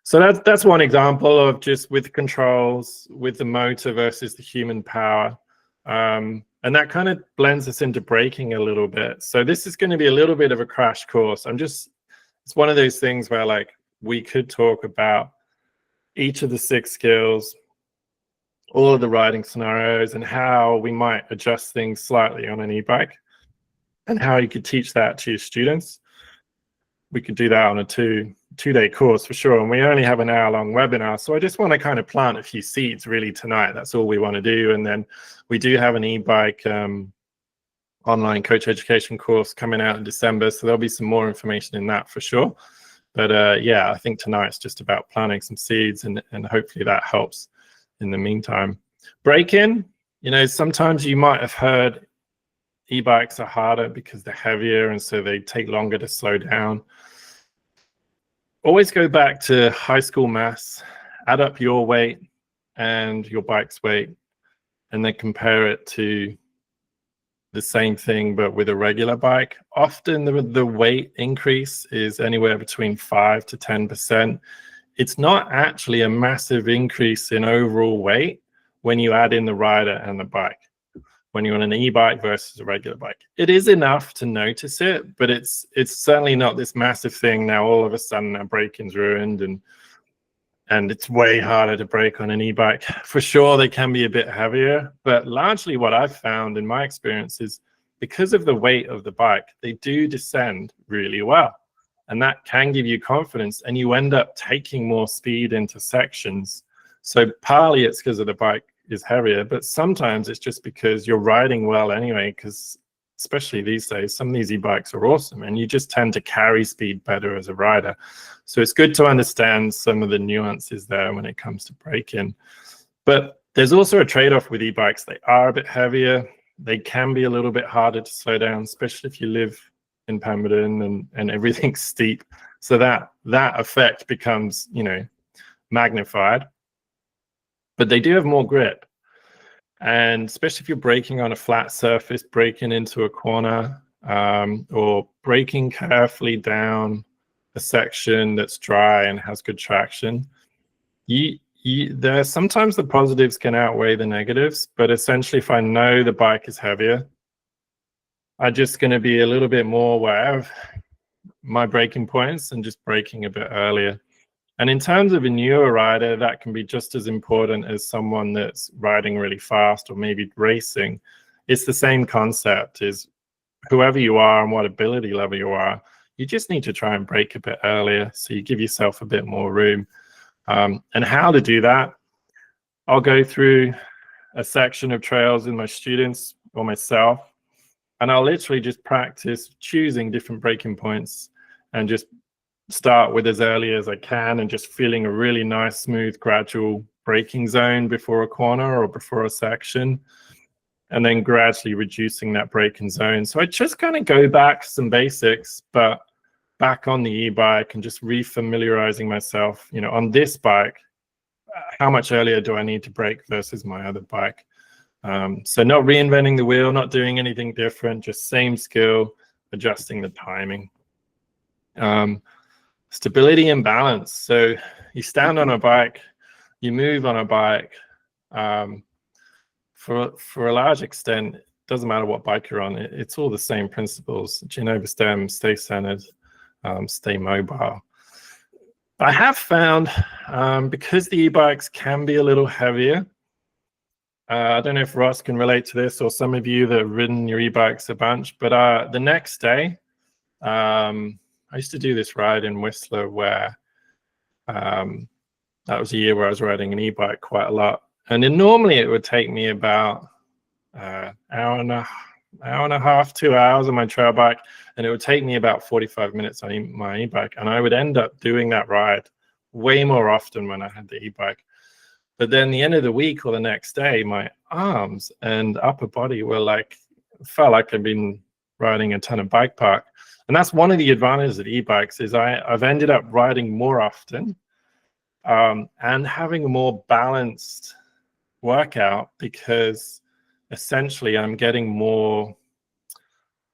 So that's one example of just with controls, with the motor versus the human power. And that kind of blends us into braking a little bit. So this is going to be a little bit of a crash course. It's one of those things where, like, we could talk about each of the 6 skills, all of the riding scenarios, and how we might adjust things slightly on an e-bike, and how you could teach that to your students. We could do that on a two-day course for sure, and we only have an hour-long webinar. So I just want to kind of plant a few seeds really tonight. That's all we want to do. And then we do have an e-bike online coach education course coming out in December, so there'll be some more information in that for sure. But yeah, I think tonight's just about planting some seeds, and hopefully that helps in the meantime. Break-in, you know, sometimes you might have heard e-bikes are harder because they're heavier, and so they take longer to slow down. Always go back to high school maths, add up your weight and your bike's weight, and then compare it to the same thing but with a regular bike. Often the weight increase is anywhere between 5 to 10%. It's not actually a massive increase in overall weight when you add in the rider and the bike, when you're on an e-bike versus a regular bike. It is enough to notice it, but it's certainly not this massive thing. Now all of a sudden our braking's ruined, and it's way harder to brake on an e-bike. For sure, they can be a bit heavier, but largely what I've found in my experience is because of the weight of the bike, they do descend really well. And that can give you confidence, and you end up taking more speed into sections. So partly it's because of the bike is heavier, but sometimes it's just because you're riding well anyway, because especially these days, some of these e-bikes are awesome, and you just tend to carry speed better as a rider. So it's good to understand some of the nuances there when it comes to braking. But there's also a trade-off with e-bikes. They are a bit heavier. They can be a little bit harder to slow down, especially if you live in Pemberton and everything's steep. So that effect becomes, you know, magnified. But they do have more grip. And especially if you're braking on a flat surface, braking into a corner, or braking carefully down a section that's dry and has good traction, there sometimes the positives can outweigh the negatives. But essentially, if I know the bike is heavier, I'm just going to be a little bit more aware of my braking points and just braking a bit earlier. And in terms of a newer rider, that can be just as important as someone that's riding really fast or maybe racing. It's the same concept, is whoever you are and what ability level you are, you just need to try and brake a bit earlier so you give yourself a bit more room. And how to do that, I'll go through a section of trails with my students or myself, and I'll literally just practice choosing different braking points and just start with as early as I can and just feeling a really nice, smooth, gradual braking zone before a corner or before a section, and then gradually reducing that braking zone. So I just kind of go back to some basics, but back on the e-bike and just refamiliarizing myself, you know, on this bike, how much earlier do I need to brake versus my other bike? So not reinventing the wheel, not doing anything different, just same skill, adjusting the timing. stability and balance. So you stand on a bike, you move on a bike. For a large extent, it doesn't matter what bike you're on. It's all the same principles. Chin over stem, stay centered, stay mobile. I have found, because the e-bikes can be a little heavier, I don't know if Ross can relate to this, or some of you that have ridden your e-bikes a bunch, but the next day, I used to do this ride in Whistler where that was a year where I was riding an e-bike quite a lot. And then normally it would take me about hour and a half, 2 hours on my trail bike, and it would take me about 45 minutes on my e-bike. And I would end up doing that ride way more often when I had the e-bike. But then the end of the week or the next day, my arms and upper body were like, felt like I'd been riding a ton of bike park. And that's one of the advantages of e-bikes is I've ended up riding more often and having a more balanced workout, because essentially I'm getting more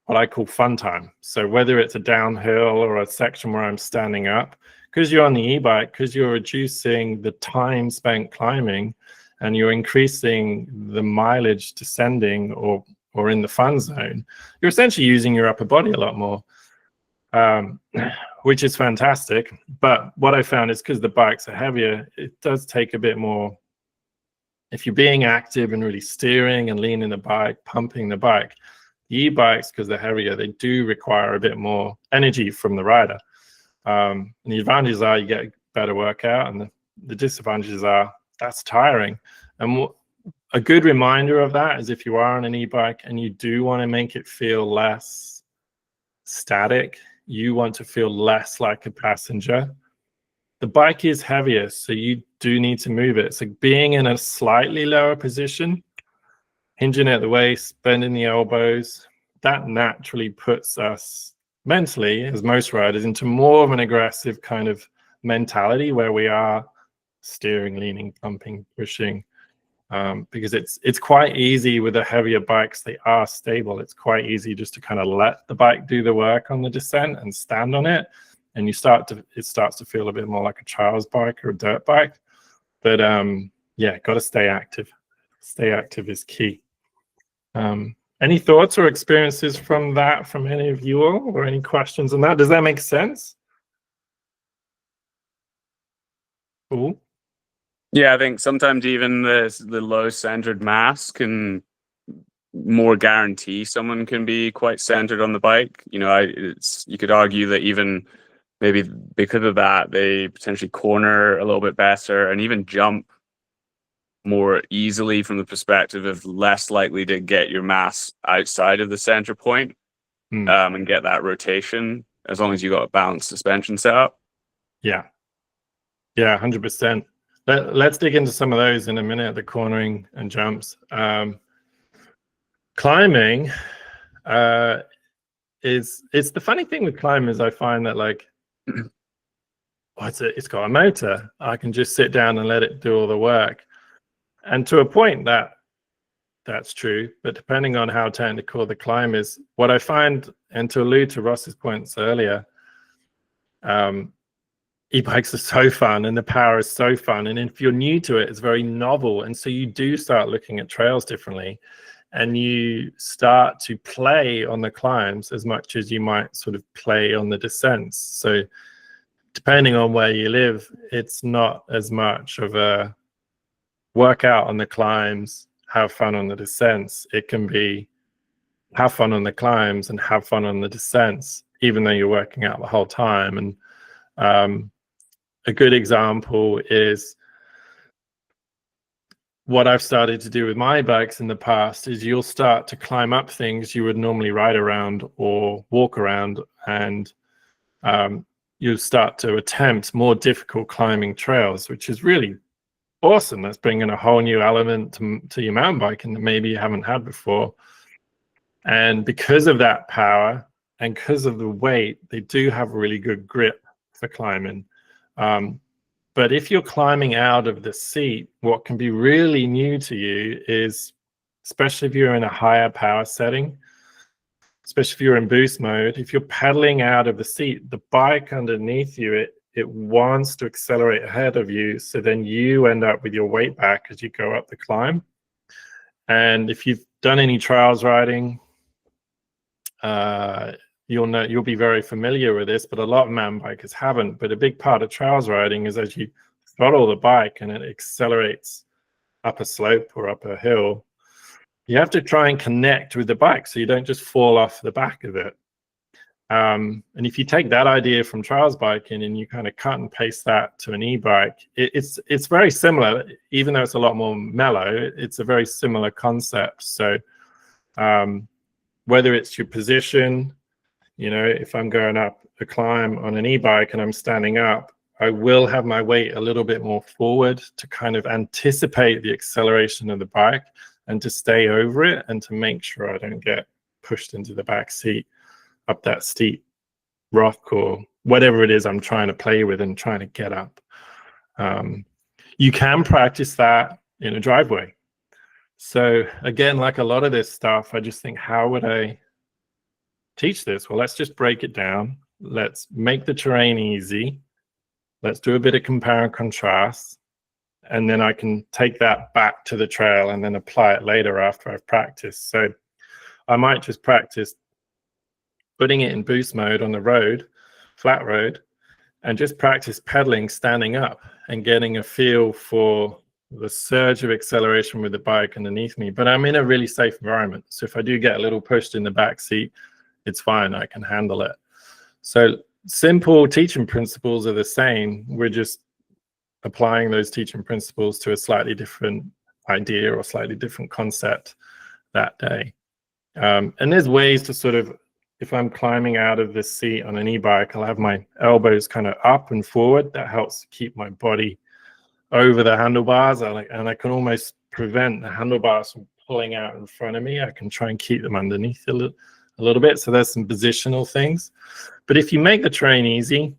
what I call fun time. So whether it's a downhill or a section where I'm standing up, because you're on the e-bike, because you're reducing the time spent climbing and you're increasing the mileage descending or in the fun zone, you're essentially using your upper body a lot more, which is fantastic. But what I found is because the bikes are heavier, it does take a bit more. If you're being active and really steering and leaning the bike, pumping the bike, the e-bikes, because they're heavier, they do require a bit more energy from the rider. And the advantages are you get a better workout, and the disadvantages are that's tiring. And a good reminder of that is if you are on an e-bike and you do want to make it feel less static, you want to feel less like a passenger, the bike is heavier, so you do need to move it. So being in a slightly lower position, hinging at the waist, bending the elbows, that naturally puts us mentally, as most riders, into more of an aggressive kind of mentality where we are steering, leaning, pumping, pushing, because it's quite easy with the heavier bikes. They are stable. It's quite easy just to kind of let the bike do the work on the descent and stand on it, and it starts to feel a bit more like a child's bike or a dirt bike. But yeah, got to stay active. Stay active is key. Any thoughts or experiences from that, from any of you all, or any questions on that? Does that make sense? Cool. Yeah, I think sometimes even the low centered mass can more guarantee someone can be quite centered on the bike. You know, you could argue that even maybe because of that, they potentially corner a little bit better and even jump more easily from the perspective of less likely to get your mass outside of the center point and get that rotation, as long as you got a balanced suspension setup. Yeah, 100%. Let's dig into some of those in a minute, the cornering and jumps. Climbing it's the funny thing with climbing is I find that like it's got a motor. I can just sit down and let it do all the work. And to a point that's true, but depending on how technical the climb is, what I find, and to allude to Ross's points earlier, e-bikes are so fun and the power is so fun. And if you're new to it, it's very novel. And so you do start looking at trails differently, and you start to play on the climbs as much as you might sort of play on the descents. So depending on where you live, it's not as much of a workout on the climbs, have fun on the descents. It can be have fun on the climbs and have fun on the descents, even though you're working out the whole time. And a good example is what I've started to do with my bikes in the past is you'll start to climb up things you would normally ride around or walk around, and you'll start to attempt more difficult climbing trails, which is really awesome. That's bringing a whole new element to your mountain biking that maybe you haven't had before. And because of that power and because of the weight, they do have a really good grip for climbing. But if you're climbing out of the seat, what can be really new to you is, especially if you're in a higher power setting, especially if you're in boost mode, if you're pedaling out of the seat, the bike underneath you, it wants to accelerate ahead of you. So then you end up with your weight back as you go up the climb. And if you've done any trials riding, you'll be very familiar with this, but a lot of mountain bikers haven't. But a big part of trials riding is as you throttle the bike and it accelerates up a slope or up a hill, you have to try and connect with the bike so you don't just fall off the back of it. And if you take that idea from trials biking and you kind of cut and paste that to an e-bike, it's very similar, even though it's a lot more mellow. It's a very similar concept. So whether it's your position, you know, if I'm going up a climb on an e-bike and I'm standing up, I will have my weight a little bit more forward to kind of anticipate the acceleration of the bike and to stay over it and to make sure I don't get pushed into the back seat up that steep rock or whatever it is I'm trying to play with and trying to get up. You can practice that in a driveway. So again, like a lot of this stuff, I just think, how would I teach this? Well, let's just break it down. Let's make the terrain easy. Let's do a bit of compare and contrast. And then I can take that back to the trail and then apply it later after I've practiced. So I might just practice putting it in boost mode on the road, flat road, and just practice pedaling, standing up and getting a feel for the surge of acceleration with the bike underneath me. But I'm in a really safe environment. So if I do get a little pushed in the back seat, it's fine, I can handle it. So simple teaching principles are the same. We're just applying those teaching principles to a slightly different idea or slightly different concept that day. And there's ways to sort of, if I'm climbing out of this seat on an e-bike, I'll have my elbows kind of up and forward. That helps keep my body over the handlebars. And I can almost prevent the handlebars from pulling out in front of me. I can try and keep them underneath a little bit. So there's some positional things. But if you make the terrain easy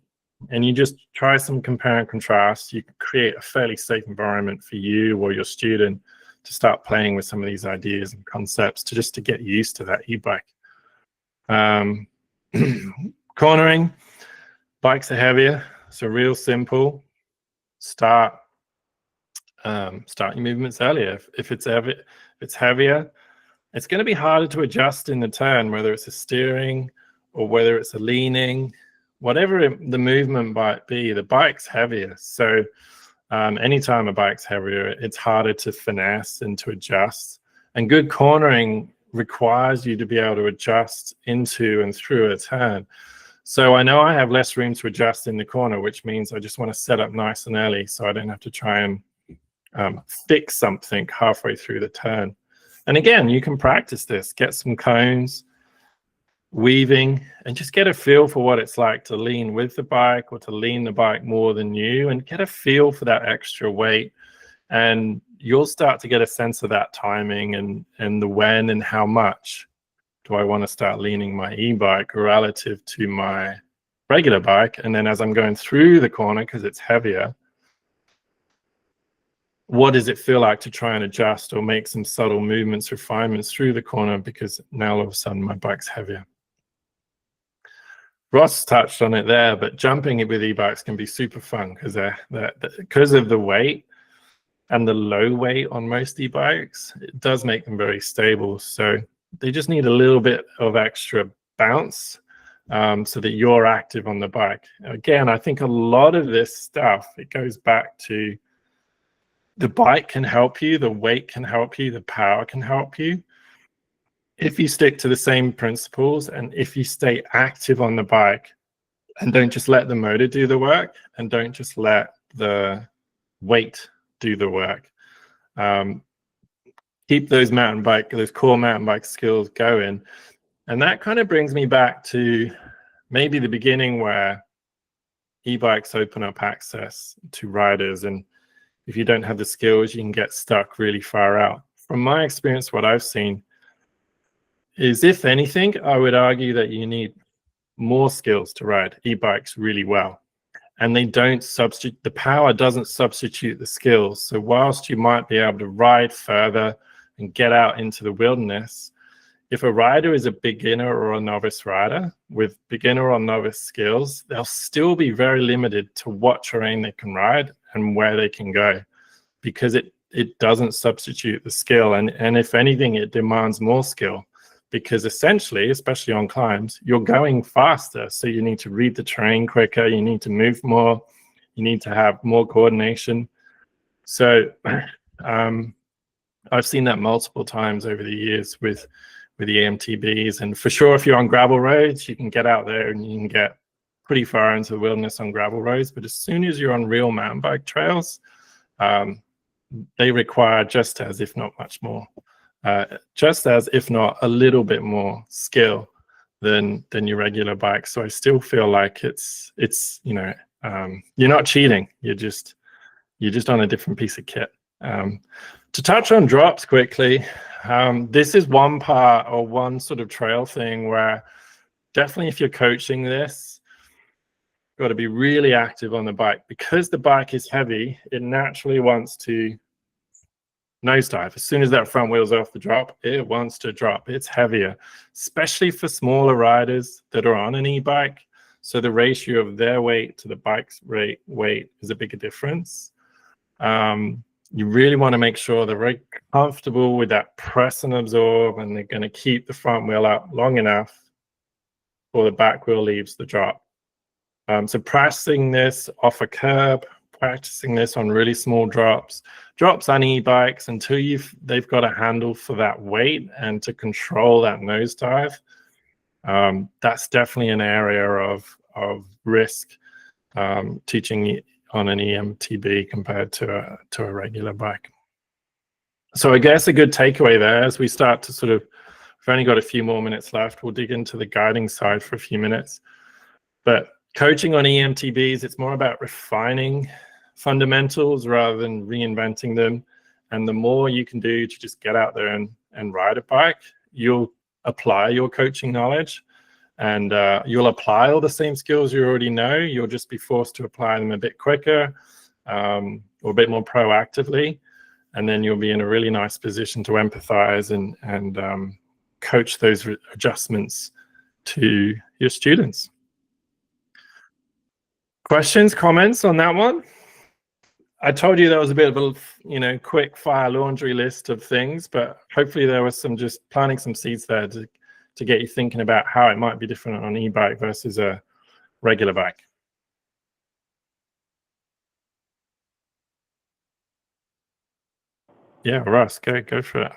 and you just try some compare and contrast, you can create a fairly safe environment for you or your student to start playing with some of these ideas and concepts to get used to that e-bike. Cornering, bikes are heavier, so real simple. Start your movements earlier. If it's heavier, it's going to be harder to adjust in the turn, whether it's a steering or whether it's a leaning, whatever the movement might be. The bike's heavier, so anytime a bike's heavier, it's harder to finesse and to adjust. And good cornering requires you to be able to adjust into and through a turn. So I know I have less room to adjust in the corner, which means I just want to set up nice and early so I don't have to try and fix something halfway through the turn. And again, you can practice this, get some cones, weaving, and just get a feel for what it's like to lean with the bike or to lean the bike more than you, and get a feel for that extra weight. And you'll start to get a sense of that timing and the when and how much do I want to start leaning my e-bike relative to my regular bike. And then as I'm going through the corner, because it's heavier, what does it feel like to try and adjust or make some subtle movements, refinements through the corner, because now all of a sudden my bike's heavier. Ross touched on it there, but jumping with e-bikes can be super fun because of the weight and the low weight on most e-bikes. It does make them very stable. So they just need a little bit of extra bounce so that you're active on the bike. Again, I think a lot of this stuff, it goes back to the bike can help you, the weight can help you, the power can help you. If you stick to the same principles and if you stay active on the bike and don't just let the motor do the work and don't just let the weight do the work. Keep those core mountain bike skills going. And that kind of brings me back to maybe the beginning where e-bikes open up access to riders. And if you don't have the skills, you can get stuck really far out. From my experience, what I've seen is, if anything, I would argue that you need more skills to ride e-bikes really well. And they don't substitute, the power doesn't substitute the skills. So whilst you might be able to ride further and get out into the wilderness, if a rider is a beginner or a novice rider with beginner or novice skills, they'll still be very limited to what terrain they can ride and where they can go, because it doesn't substitute the skill. And if anything, it demands more skill, because essentially, especially on climbs, you're going faster. So you need to read the terrain quicker, you need to move more, you need to have more coordination. So I've seen that multiple times over the years with the EMTBs. And for sure, if you're on gravel roads, you can get out there and you can get pretty far into the wilderness on gravel roads. But as soon as you're on real mountain bike trails, they require just as, if not much more, just as, if not a little bit more skill than your regular bike. So I still feel like it's you know, you're not cheating. You're just on a different piece of kit. To touch on drops quickly, this is one part or one sort of trail thing where definitely if you're coaching this, you've got to be really active on the bike. Because the bike is heavy, it naturally wants to nosedive. As soon as that front wheel's off the drop, it wants to drop. It's heavier, especially for smaller riders that are on an e-bike. So the ratio of their weight to the bike's weight is a bigger difference. You really want to make sure they're very comfortable with that press and absorb, and they're going to keep the front wheel up long enough before the back wheel leaves the drop. So practicing this off a curb, practicing this on really small drops on e-bikes until they've got a handle for that weight and to control that nosedive. That's definitely an area of risk teaching on an EMTB compared to a regular bike. So I guess a good takeaway there as we start to sort of, we've only got a few more minutes left, we'll dig into the guiding side for a few minutes. But coaching on EMTBs, it's more about refining fundamentals rather than reinventing them. And the more you can do to just get out there and ride a bike, you'll apply your coaching knowledge. And you'll apply all the same skills you already know. You'll just be forced to apply them a bit quicker or a bit more proactively. And then you'll be in a really nice position to empathize and coach those adjustments to your students. Questions, comments on that one? I told you that was a bit of a quick fire laundry list of things, but hopefully there was some just planting some seeds there to get you thinking about how it might be different on an e-bike versus a regular bike. Yeah, Ross, go for it.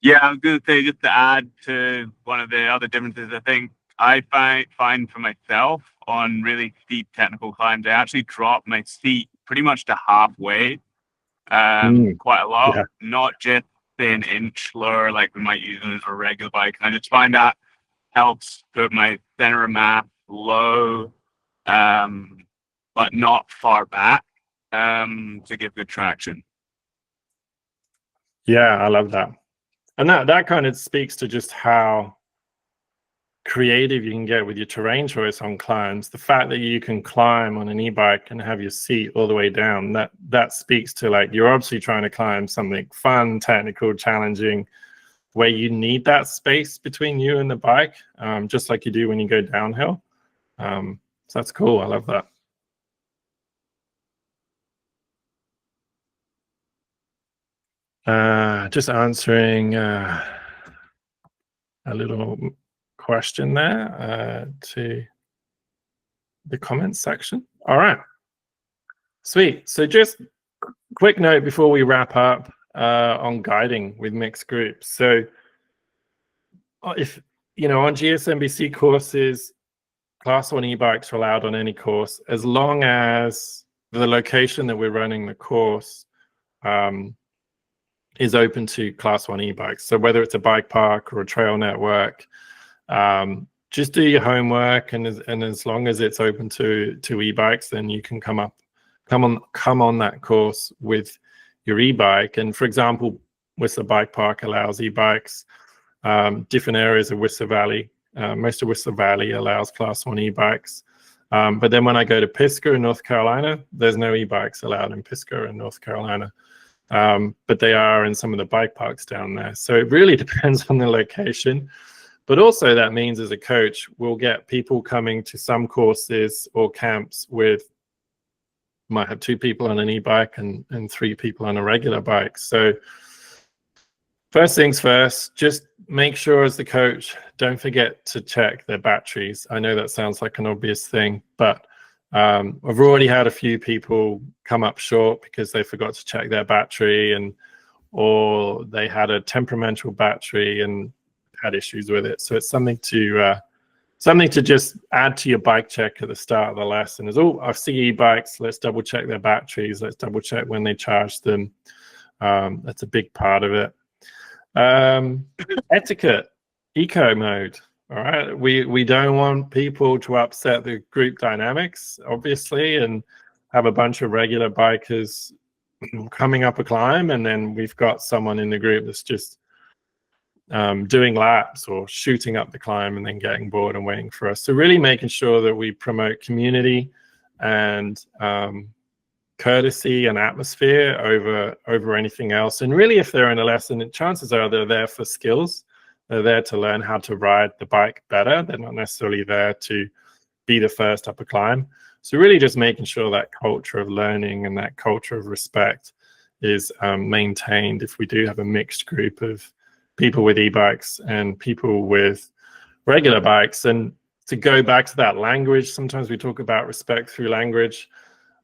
Yeah, I was going to say, just to add to one of the other differences, I think I find for myself on really steep technical climbs, I actually drop my seat pretty much to halfway quite a lot, yeah. Not just an inch lower like we might use on a regular bike. And I just find that helps put my center of mass low, but not far back to give good traction. Yeah, I love that. And that kind of speaks to just how creative you can get with your terrain choice on climbs. The fact that you can climb on an e-bike and have your seat all the way down, that speaks to, like, you're obviously trying to climb something fun, technical, challenging, where you need that space between you and the bike, just like you do when you go downhill. So that's cool. I love that. Just answering a little question there to the comments section. All right, sweet. So just quick note before we wrap up on guiding with mixed groups. So if on GSMBC courses, class 1 e-bikes are allowed on any course as long as the location that we're running the course is open to class 1 e-bikes. So whether it's a bike park or a trail network, just do your homework, and as long as it's open to e-bikes, then you can come on that course with your e-bike. And for example, Whistler Bike Park allows e-bikes. Different areas of Whistler Valley, most of Whistler Valley allows class 1 e-bikes. But then when I go to Pisgah in North Carolina, there's no e-bikes allowed in Pisgah in North Carolina. but they are in some of the bike parks down there. So it really depends on the location. But also that means as a coach, we'll get people coming to some courses or camps with, might have 2 people on an e-bike and 3 people on a regular bike. So first things first, just make sure as the coach, don't forget to check their batteries. I know that sounds like an obvious thing, but I've already had a few people come up short because they forgot to check their battery, or they had a temperamental battery and had issues with it. So it's something to just add to your bike check at the start of the lesson. Is, oh, I see e-bikes, let's double check their batteries, let's double check when they charge them. That's a big part of it. Etiquette, eco mode. All right, we don't want people to upset the group dynamics, obviously, and have a bunch of regular bikers coming up a climb, and then we've got someone in the group that's just doing laps or shooting up the climb and then getting bored and waiting for us. So really making sure that we promote community and courtesy and atmosphere over anything else. And really, if they're in a lesson, chances are they're there for skills. They're there to learn how to ride the bike better. They're not necessarily there to be the first up a climb. So really just making sure that culture of learning and that culture of respect is maintained if we do have a mixed group of people with e-bikes and people with regular bikes. And to go back to that language, sometimes we talk about respect through language.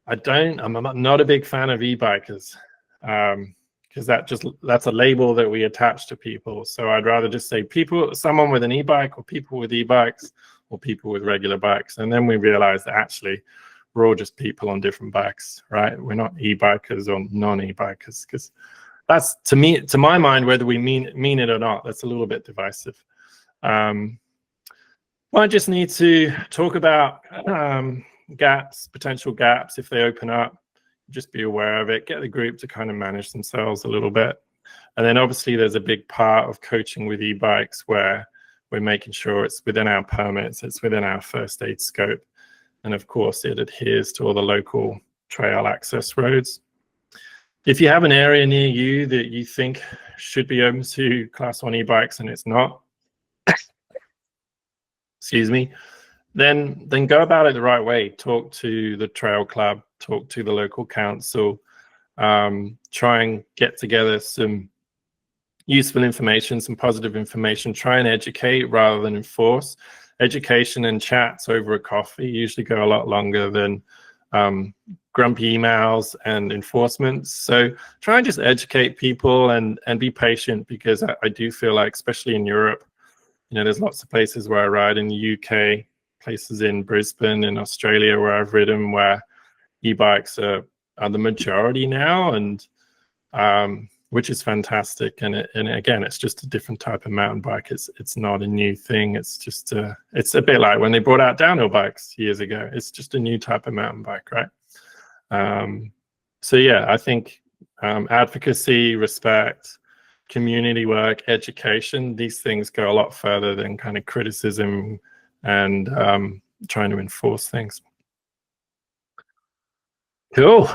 I'm not a big fan of e-bikers because that's a label that we attach to people. So I'd rather just say someone with an e-bike, or people with e-bikes, or people with regular bikes. And then we realize that actually we're all just people on different bikes, right? We're not e-bikers or non-e-bikers, because that's, to my mind, whether we mean it or not, that's a little bit divisive. I just need to talk about potential gaps if they open up. Just be aware of it, get the group to kind of manage themselves a little bit. And then obviously there's a big part of coaching with e-bikes where we're making sure it's within our permits, it's within our first aid scope. And of course it adheres to all the local trail access roads. If you have an area near you that you think should be open to Class 1 e-bikes and it's not, excuse me, then go about it the right way. Talk to the trail club, talk to the local council, try and get together some useful information, some positive information, try and educate rather than enforce. Education and chats over a coffee usually go a lot longer than grumpy emails and enforcements. So try and just educate people and be patient, because I do feel like, especially in Europe, there's lots of places where I ride in the UK, places in Brisbane, in Australia where I've ridden, where e-bikes are the majority now, and which is fantastic. And again, it's just a different type of mountain bike. It's not a new thing. It's just it's a bit like when they brought out downhill bikes years ago. It's just a new type of mountain bike, right? So yeah, I think advocacy, respect, community work, education, these things go a lot further than kind of criticism and trying to enforce things. Cool.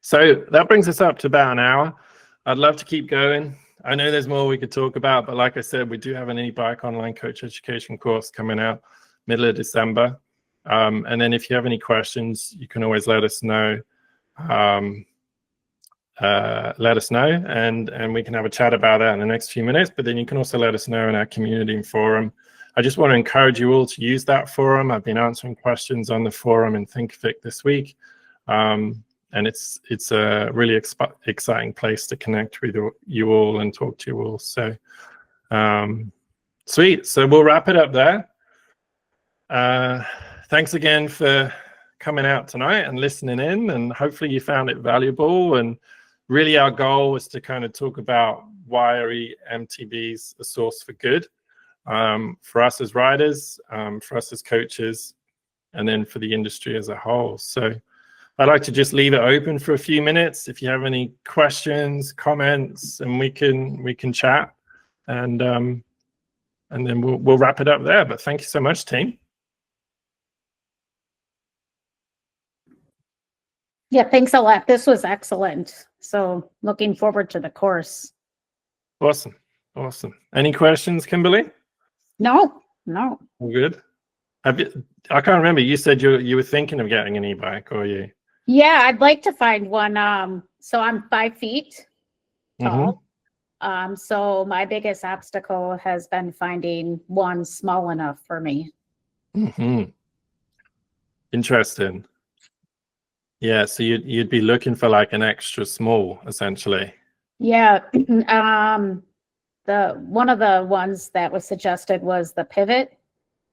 So that brings us up to about an hour. I'd love to keep going. I know there's more we could talk about, but like I said, we do have an e-bike online coach education course coming out middle of December. And then if you have any questions, you can always let us know. And we can have a chat about that in the next few minutes. But then you can also let us know in our community forum. I just want to encourage you all to use that forum. I've been answering questions on the forum in Thinkific this week. And it's a really exciting place to connect with you all and talk to you all. So sweet. So we'll wrap it up there. Thanks again for coming out tonight and listening in, and hopefully you found it valuable. And really our goal was to kind of talk about why are E-MTBs a source for good for us as riders, for us as coaches, and then for the industry as a whole. So I'd like to just leave it open for a few minutes. If you have any questions, comments, and we can chat, and then we'll wrap it up there. But thank you so much, team. Yeah, thanks a lot. This was excellent. So looking forward to the course. Awesome. Any questions, Kimberly? No. All good. I can't remember. You said you were thinking of getting an e-bike, or you? Yeah, I'd like to find one. So I'm 5 feet tall. So my biggest obstacle has been finding one small enough for me. Interesting. Yeah, so you'd be looking for like an extra small, essentially. Yeah. The one of the ones that was suggested was the Pivot.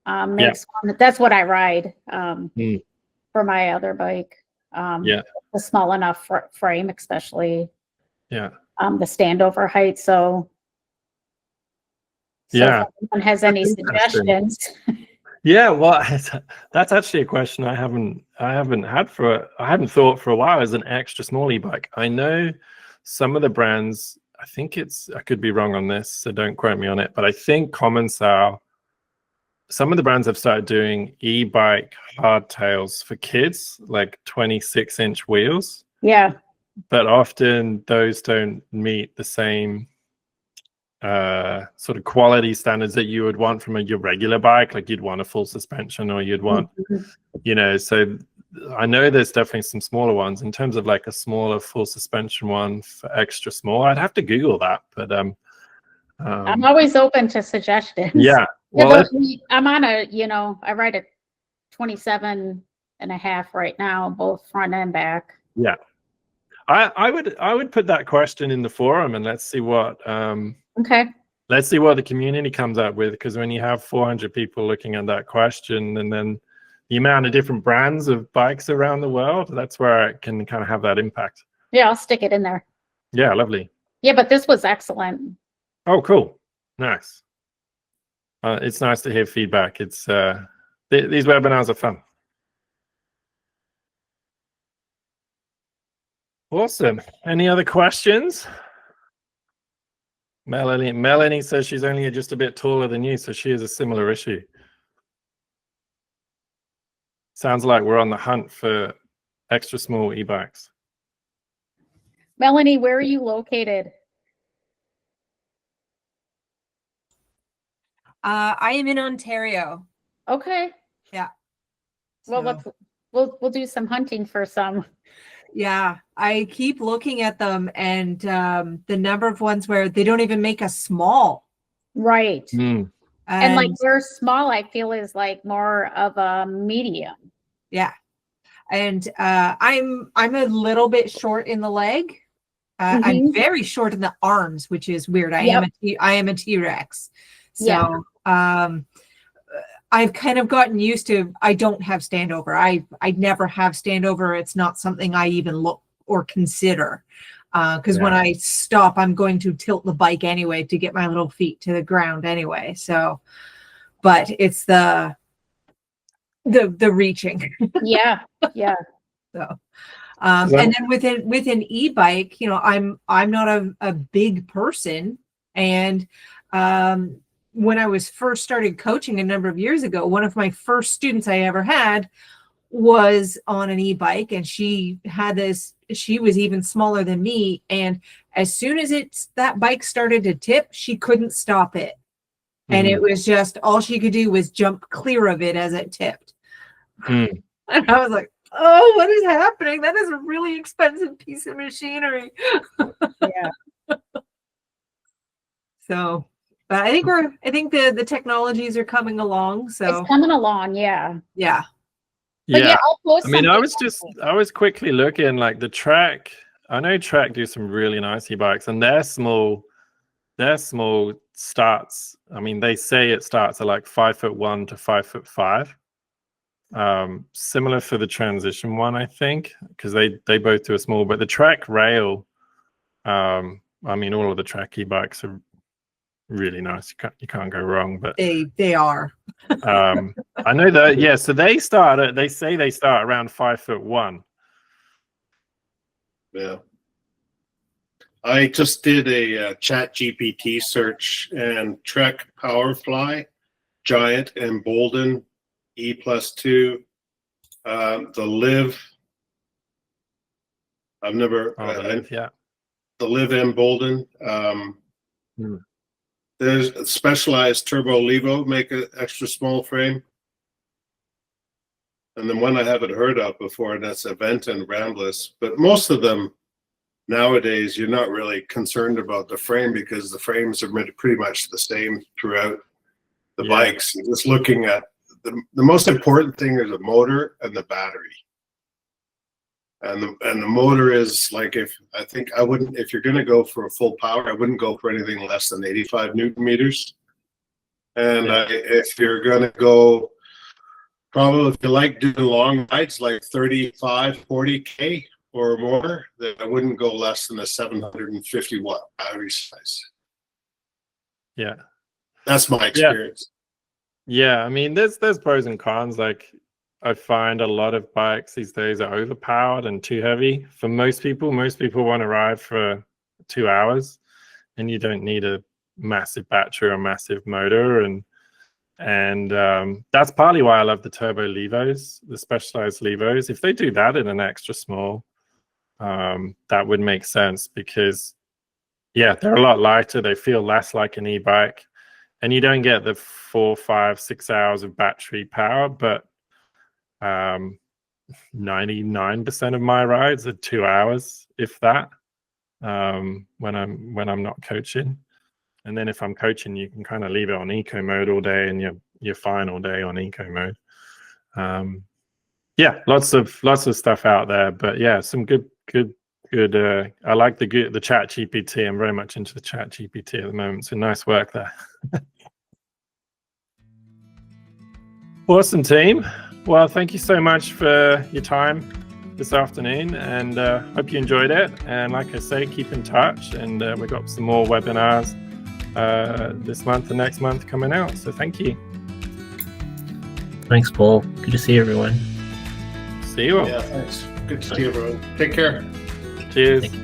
Makes one, that's what I ride for my other bike. A small enough frame, especially. Yeah. The standover height. So if anyone has any suggestions. Yeah, well, that's actually a question I haven't thought for a while as an extra small e-bike. I know some of the brands, I could be wrong on this, so don't quote me on it, but I think Commensal, some of the brands have started doing e-bike hardtails for kids, like 26-inch wheels. Yeah. But often those don't meet the same sort of quality standards that you would want from your regular bike. Like you'd want a full suspension, or you'd want, so I know there's definitely some smaller ones. In terms of like a smaller full suspension one for extra small, I'd have to Google that. But I'm always open to suggestions. Yeah. Well, I'm on I ride a 27.5 right now, both front and back. Yeah. I would put that question in the forum, and let's see what let's see what the community comes up with, because when you have 400 people looking at that question, and then the amount of different brands of bikes around the world, that's where it can kind of have that impact. Yeah, I'll stick it in there. Yeah, lovely. Yeah, but this was excellent. Oh, cool. Nice. It's nice to hear feedback. It's these webinars are fun. Awesome. Any other questions? Melanie says she's only just a bit taller than you, so she has a similar issue. Sounds like we're on the hunt for extra small e-bikes. Melanie, where are you located? I am in Ontario. Okay. Yeah. Well, we'll do some hunting for some. Yeah, I keep looking at them, and the number of ones where they don't even make a small. Right. Mm. And like they're small, I feel is like more of a medium. Yeah. And I'm a little bit short in the leg. I'm very short in the arms, which is weird. I am a T-Rex. So I've kind of gotten used to, I don't have standover. I never have standover. It's not something I even look or consider. Because when I stop, I'm going to tilt the bike anyway to get my little feet to the ground anyway. So, but it's the reaching. Yeah. So, and then with an e-bike, I'm not a big person, and when I was first started coaching a number of years ago, one of my first students I ever had was on an e-bike, and she was even smaller than me. And as soon as that bike started to tip, she couldn't stop it. And it was just, all she could do was jump clear of it as it tipped. And I was like, oh, what is happening? That is a really expensive piece of machinery. Yeah. So, but I think the technologies are coming along. So it's coming along. Yeah. Yeah. But I'll post I was quickly looking, like the Trek. I know Trek do some really nice e-bikes, and their small starts. I mean, they say it starts at like 5'1" to 5'5". Similar for the Transition one, I think, because they both do a small. But the Trek Rail, I mean, all of the Trek e-bikes are really nice. You can't go wrong. But they are. I know that. Yeah, so they start around 5'1". Yeah. I just did a chat GPT search, and Trek Powerfly, Giant, and Bolden E+2, the Live. I've never. the live-in Bolden. There's a specialized turbo levo, make an extra small frame. And then one I haven't heard of before, and that's Event and Rambless. But most of them nowadays, you're not really concerned about the frame because the frames are pretty much the same throughout the bikes. And just looking at the most important thing is the motor and the battery. And the motor is like, if you're going to go for a full power, I wouldn't go for anything less than 85 Newton meters. And if you're going to go, probably if you like doing long rides, like 35, 40K or more, then I wouldn't go less than a 750 watt battery size. Yeah. That's my experience. Yeah. I mean, there's pros and cons. Like, I find a lot of bikes these days are overpowered and too heavy for most people. Most people want to ride for 2 hours, and you don't need a massive battery or massive motor. And that's partly why I love the turbo levos, the specialized levos. If they do that in an extra small, that would make sense because, they're a lot lighter. They feel less like an e-bike, and you don't get the 4, 5, 6 hours of battery power, but 99% of my rides are 2 hours, if that, when I'm not coaching. And then if I'm coaching, you can kind of leave it on eco mode all day, and you're fine all day on eco mode. Lots of stuff out there, but some good. I like the Chat GPT. I'm very much into the Chat GPT at the moment. So nice work there. Awesome, team. Well, thank you so much for your time this afternoon, and hope you enjoyed it. And like I say, keep in touch, and we've got some more webinars this month and next month coming out. So thank you. Thanks, Paul. Good to see everyone. See you all. Yeah, thanks. Good to see everyone. Take care. Cheers.